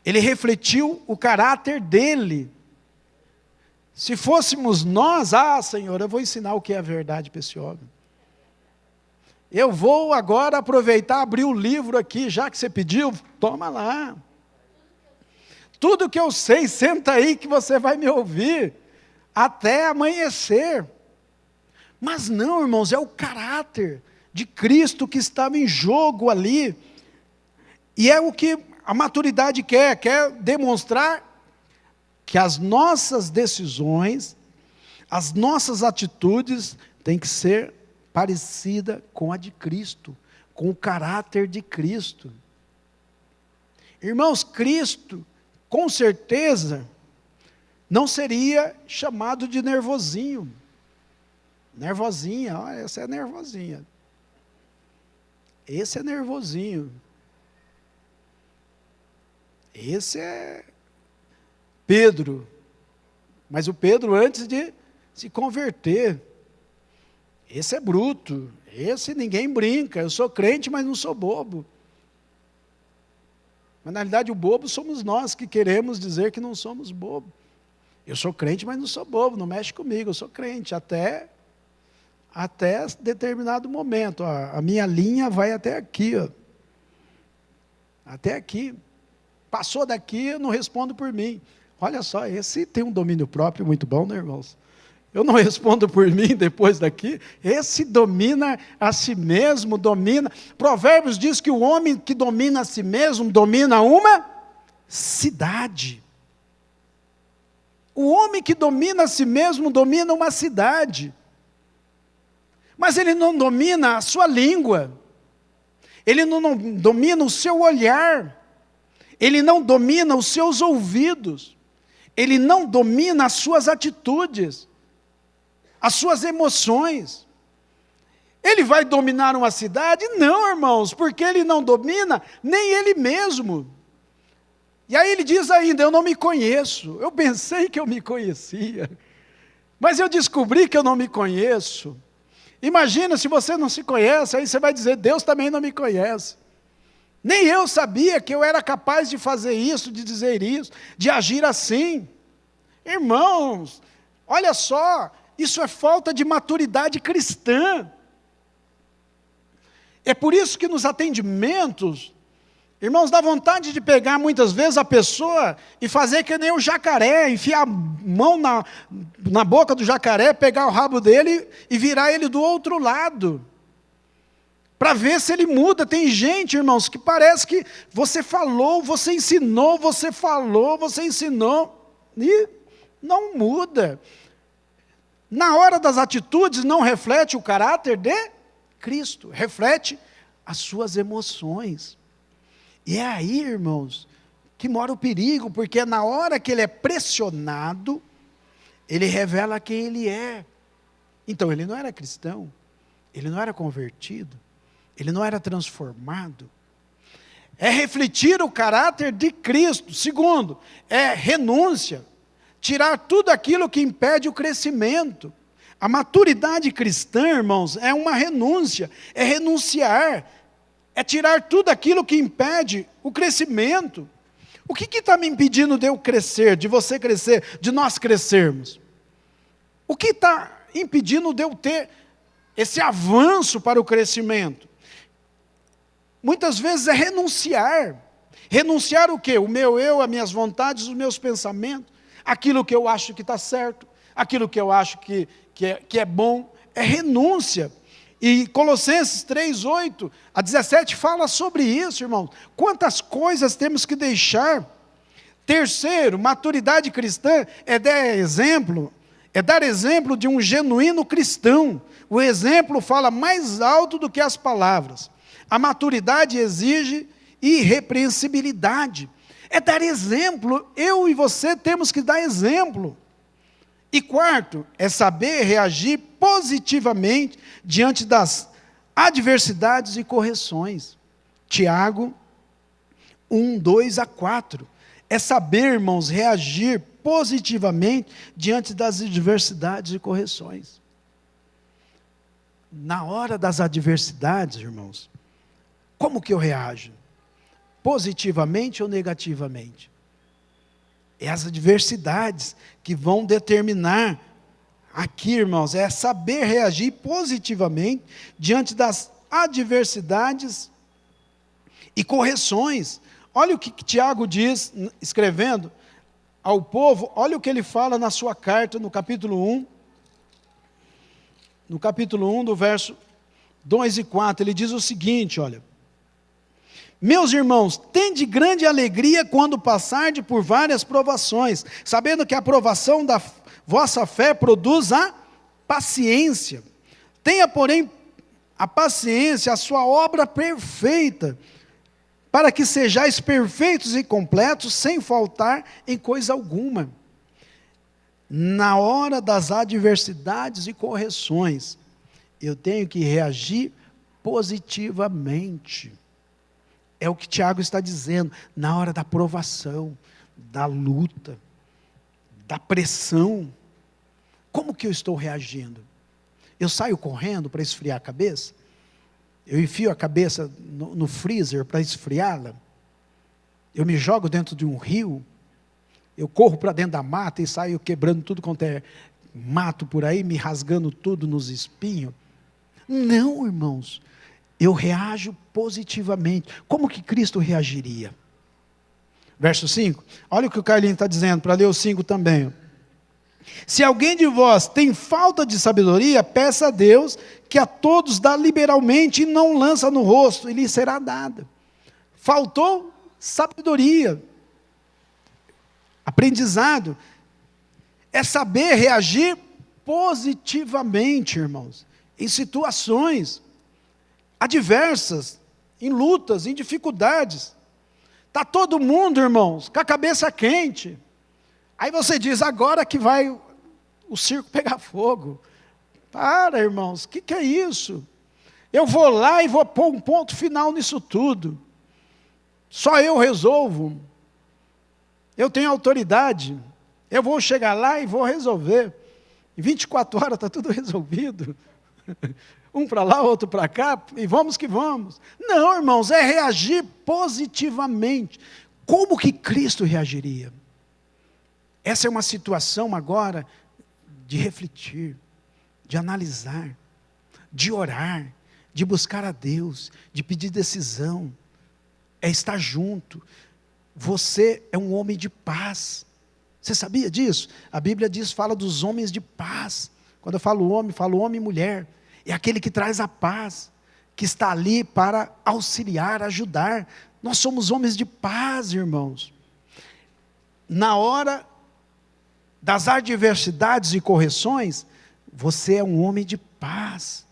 Ele refletiu o caráter dele. Se fôssemos nós, Senhor, eu vou ensinar o que é a verdade para esse homem. Eu vou agora aproveitar, abrir o livro aqui, já que você pediu, toma lá. Tudo que eu sei, senta aí que você vai me ouvir, até amanhecer. Mas não, irmãos, é o caráter de Cristo que estava em jogo ali. E é o que a maturidade quer demonstrar que as nossas decisões, as nossas atitudes têm que ser parecida com a de Cristo, com o caráter de Cristo. Irmãos, Cristo, com certeza, não seria chamado de nervosinho. Nervosinha, olha, essa é nervosinha. Esse é nervosinho. Esse é Pedro. Mas o Pedro antes de se converter. Esse é bruto, esse ninguém brinca, eu sou crente, mas não sou bobo. Mas na realidade o bobo somos nós que queremos dizer que não somos bobos. Eu sou crente, mas não sou bobo, não mexe comigo, eu sou crente, até determinado momento. A minha linha vai até aqui, ó. Até aqui. Passou daqui, eu não respondo por mim. Olha só, esse tem um domínio próprio muito bom, né, irmãos? Eu não respondo por mim depois daqui. Esse domina a si mesmo, domina. Provérbios diz que o homem que domina a si mesmo, domina uma cidade. O homem que domina a si mesmo, domina uma cidade. Mas ele não domina a sua língua. Ele não domina o seu olhar. Ele não domina os seus ouvidos. Ele não domina as suas atitudes, as suas emoções. Ele vai dominar uma cidade? Não, irmãos, porque ele não domina nem ele mesmo. E aí ele diz ainda, eu não me conheço. Eu pensei que eu me conhecia, mas eu descobri que eu não me conheço. Imagina se você não se conhece, aí você vai dizer, Deus também não me conhece. Nem eu sabia que eu era capaz de fazer isso, de dizer isso, de agir assim. Irmãos, olha só, isso é falta de maturidade cristã. É por isso que nos atendimentos, irmãos, dá vontade de pegar muitas vezes a pessoa e fazer que nem o jacaré, enfiar a mão na boca do jacaré, pegar o rabo dele e virar ele do outro lado, para ver se ele muda. Tem gente, irmãos, que parece que você falou, você ensinou, você falou, você ensinou, e não muda. Na hora das atitudes não reflete o caráter de Cristo, reflete as suas emoções. E é aí, irmãos, que mora o perigo, porque na hora que ele é pressionado, ele revela quem ele é. Então ele não era cristão, ele não era convertido, ele não era transformado. É refletir o caráter de Cristo. Segundo, é renúncia, tirar tudo aquilo que impede o crescimento. A maturidade cristã, irmãos, é uma renúncia, é renunciar, é tirar tudo aquilo que impede o crescimento. O que está me impedindo de eu crescer, de você crescer, de nós crescermos? O que está impedindo de eu ter esse avanço para o crescimento? Muitas vezes é renunciar. Renunciar o quê? O meu eu, as minhas vontades, os meus pensamentos, aquilo que eu acho que está certo, aquilo que eu acho que é bom, é renúncia. E Colossenses 3:8 a 17 fala sobre isso, irmãos. Quantas coisas temos que deixar. Terceiro, maturidade cristã é dar exemplo de um genuíno cristão. O exemplo fala mais alto do que as palavras. A maturidade exige irrepreensibilidade. É dar exemplo. Eu e você temos que dar exemplo. E quarto, é saber reagir positivamente diante das adversidades e correções. Tiago 1:2-4. É saber, irmãos, reagir positivamente diante das adversidades e correções. Na hora das adversidades, irmãos, como que eu reajo? Positivamente ou negativamente? É as adversidades que vão determinar aqui, irmãos, é saber reagir positivamente diante das adversidades e correções. Olha o que Tiago diz, escrevendo ao povo, olha o que ele fala na sua carta, no capítulo 1. No capítulo 1, do verso 2 e 4, ele diz o seguinte, olha: meus irmãos, tende grande alegria quando passardes por várias provações, sabendo que a provação da vossa fé produz a paciência. Tenha, porém, a paciência, a sua obra perfeita, para que sejais perfeitos e completos, sem faltar em coisa alguma. Na hora das adversidades e correções, eu tenho que reagir positivamente. É o que Tiago está dizendo, na hora da provação, da luta, da pressão. Como que eu estou reagindo? Eu saio correndo para esfriar a cabeça? Eu enfio a cabeça no freezer para esfriá-la? Eu me jogo dentro de um rio? Eu corro para dentro da mata e saio quebrando tudo quanto é mato por aí, me rasgando tudo nos espinhos? Não, irmãos. Eu reajo positivamente. Como que Cristo reagiria? Verso 5. Olha o que o Carlinhos está dizendo, para ler o 5 também. Se alguém de vós tem falta de sabedoria, peça a Deus, que a todos dá liberalmente e não lança no rosto, e lhe será dada. Faltou sabedoria. Aprendizado é saber reagir positivamente, irmãos, em situações adversas, em lutas, em dificuldades. Está todo mundo, irmãos, com a cabeça quente. Aí você diz, agora que vai o circo pegar fogo. Para, irmãos, o que é isso? Eu vou lá e vou pôr um ponto final nisso tudo. Só eu resolvo. Eu tenho autoridade. Eu vou chegar lá e vou resolver. Em 24 horas está tudo resolvido. Um para lá, outro para cá, e vamos que vamos. Não, irmãos, é reagir positivamente. Como que Cristo reagiria? Essa é uma situação agora de refletir, de analisar, de orar, de buscar a Deus, de pedir decisão. É estar junto. Você é um homem de paz. Você sabia disso? A Bíblia fala dos homens de paz. Quando eu falo homem e mulher. É aquele que traz a paz, que está ali para auxiliar, ajudar. Nós somos homens de paz, irmãos. Na hora das adversidades e correções, você é um homem de paz.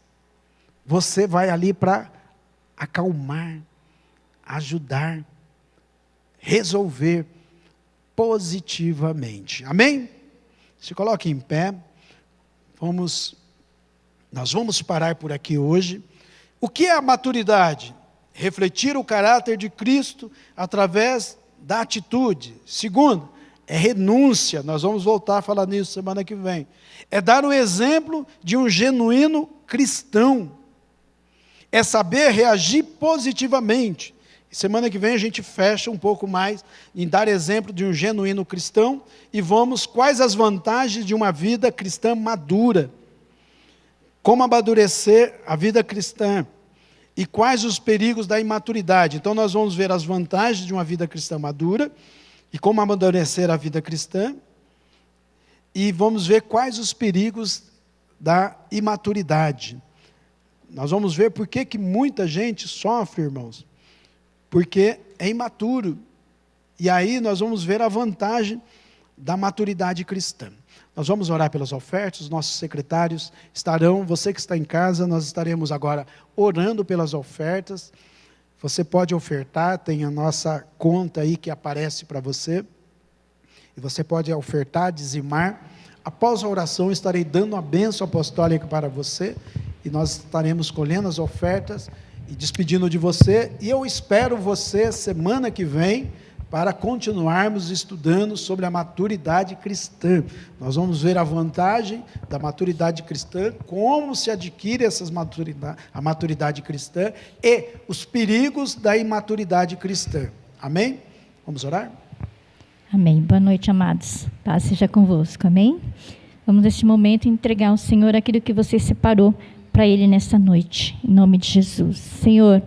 Você vai ali para acalmar, ajudar, resolver positivamente. Amém? Se coloque em pé. Nós vamos parar por aqui hoje. O que é a maturidade? Refletir o caráter de Cristo através da atitude. Segundo, é renúncia. Nós vamos voltar a falar nisso semana que vem. É dar o exemplo de um genuíno cristão. É saber reagir positivamente. Semana que vem a gente fecha um pouco mais em dar exemplo de um genuíno cristão e vamos quais as vantagens de uma vida cristã madura. Como amadurecer a vida cristã e quais os perigos da imaturidade. Então nós vamos ver as vantagens de uma vida cristã madura e como amadurecer a vida cristã e vamos ver quais os perigos da imaturidade. Nós vamos ver por que muita gente sofre, irmãos, porque é imaturo. E aí nós vamos ver a vantagem da maturidade cristã. Nós vamos orar pelas ofertas, os nossos secretários estarão, você que está em casa, nós estaremos agora orando pelas ofertas. Você pode ofertar, tem a nossa conta aí que aparece para você. E você pode ofertar, dizimar. Após a oração, estarei dando a bênção apostólica para você. E nós estaremos colhendo as ofertas e despedindo de você. E eu espero você semana que vem para continuarmos estudando sobre a maturidade cristã. Nós vamos ver a vantagem da maturidade cristã, como se adquire a maturidade cristã e os perigos da imaturidade cristã. Amém? Vamos orar? Amém. Boa noite, amados. Paz seja convosco. Amém? Vamos neste momento entregar ao Senhor aquilo que você separou para Ele nesta noite, em nome de Jesus. Senhor,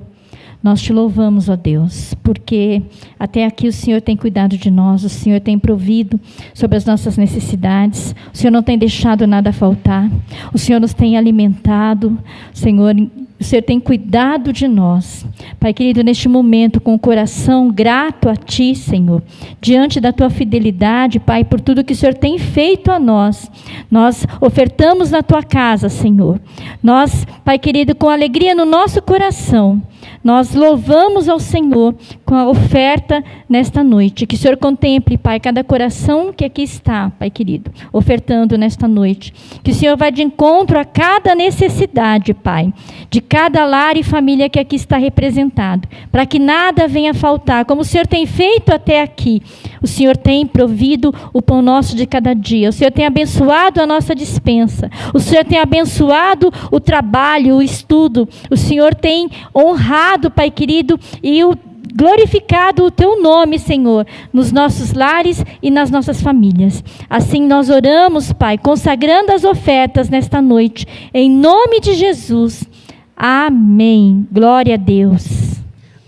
nós te louvamos, ó Deus, porque até aqui o Senhor tem cuidado de nós, o Senhor tem provido sobre as nossas necessidades, o Senhor não tem deixado nada faltar, o Senhor nos tem alimentado, Senhor, o Senhor tem cuidado de nós. Pai querido, neste momento, com o coração grato a Ti, Senhor, diante da Tua fidelidade, Pai, por tudo que o Senhor tem feito a nós, nós ofertamos na Tua casa, Senhor. Nós, Pai querido, com alegria no nosso coração, nós louvamos ao Senhor com a oferta nesta noite. Que o Senhor contemple, Pai, cada coração que aqui está, Pai querido, ofertando nesta noite. Que o Senhor vá de encontro a cada necessidade, Pai, de cada lar e família que aqui está representado, para que nada venha faltar, como o Senhor tem feito até aqui. O Senhor tem provido o pão nosso de cada dia, o Senhor tem abençoado a nossa despensa, o Senhor tem abençoado o trabalho, o estudo, o Senhor tem honrado, Pai querido, e glorificado o Teu nome, Senhor, nos nossos lares e nas nossas famílias. Assim nós oramos, Pai, consagrando as ofertas nesta noite, em nome de Jesus. Amém. Glória a Deus.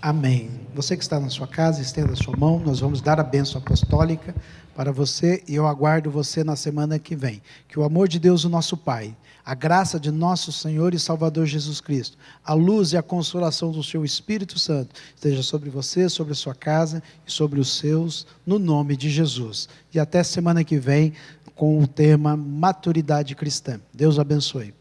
Amém. Você que está na sua casa, estenda a sua mão, nós vamos dar a bênção apostólica para você e eu aguardo você na semana que vem. Que o amor de Deus, o nosso Pai, a graça de nosso Senhor e Salvador Jesus Cristo, a luz e a consolação do seu Espírito Santo esteja sobre você, sobre a sua casa e sobre os seus, no nome de Jesus. E até semana que vem com o tema Maturidade Cristã. Deus abençoe.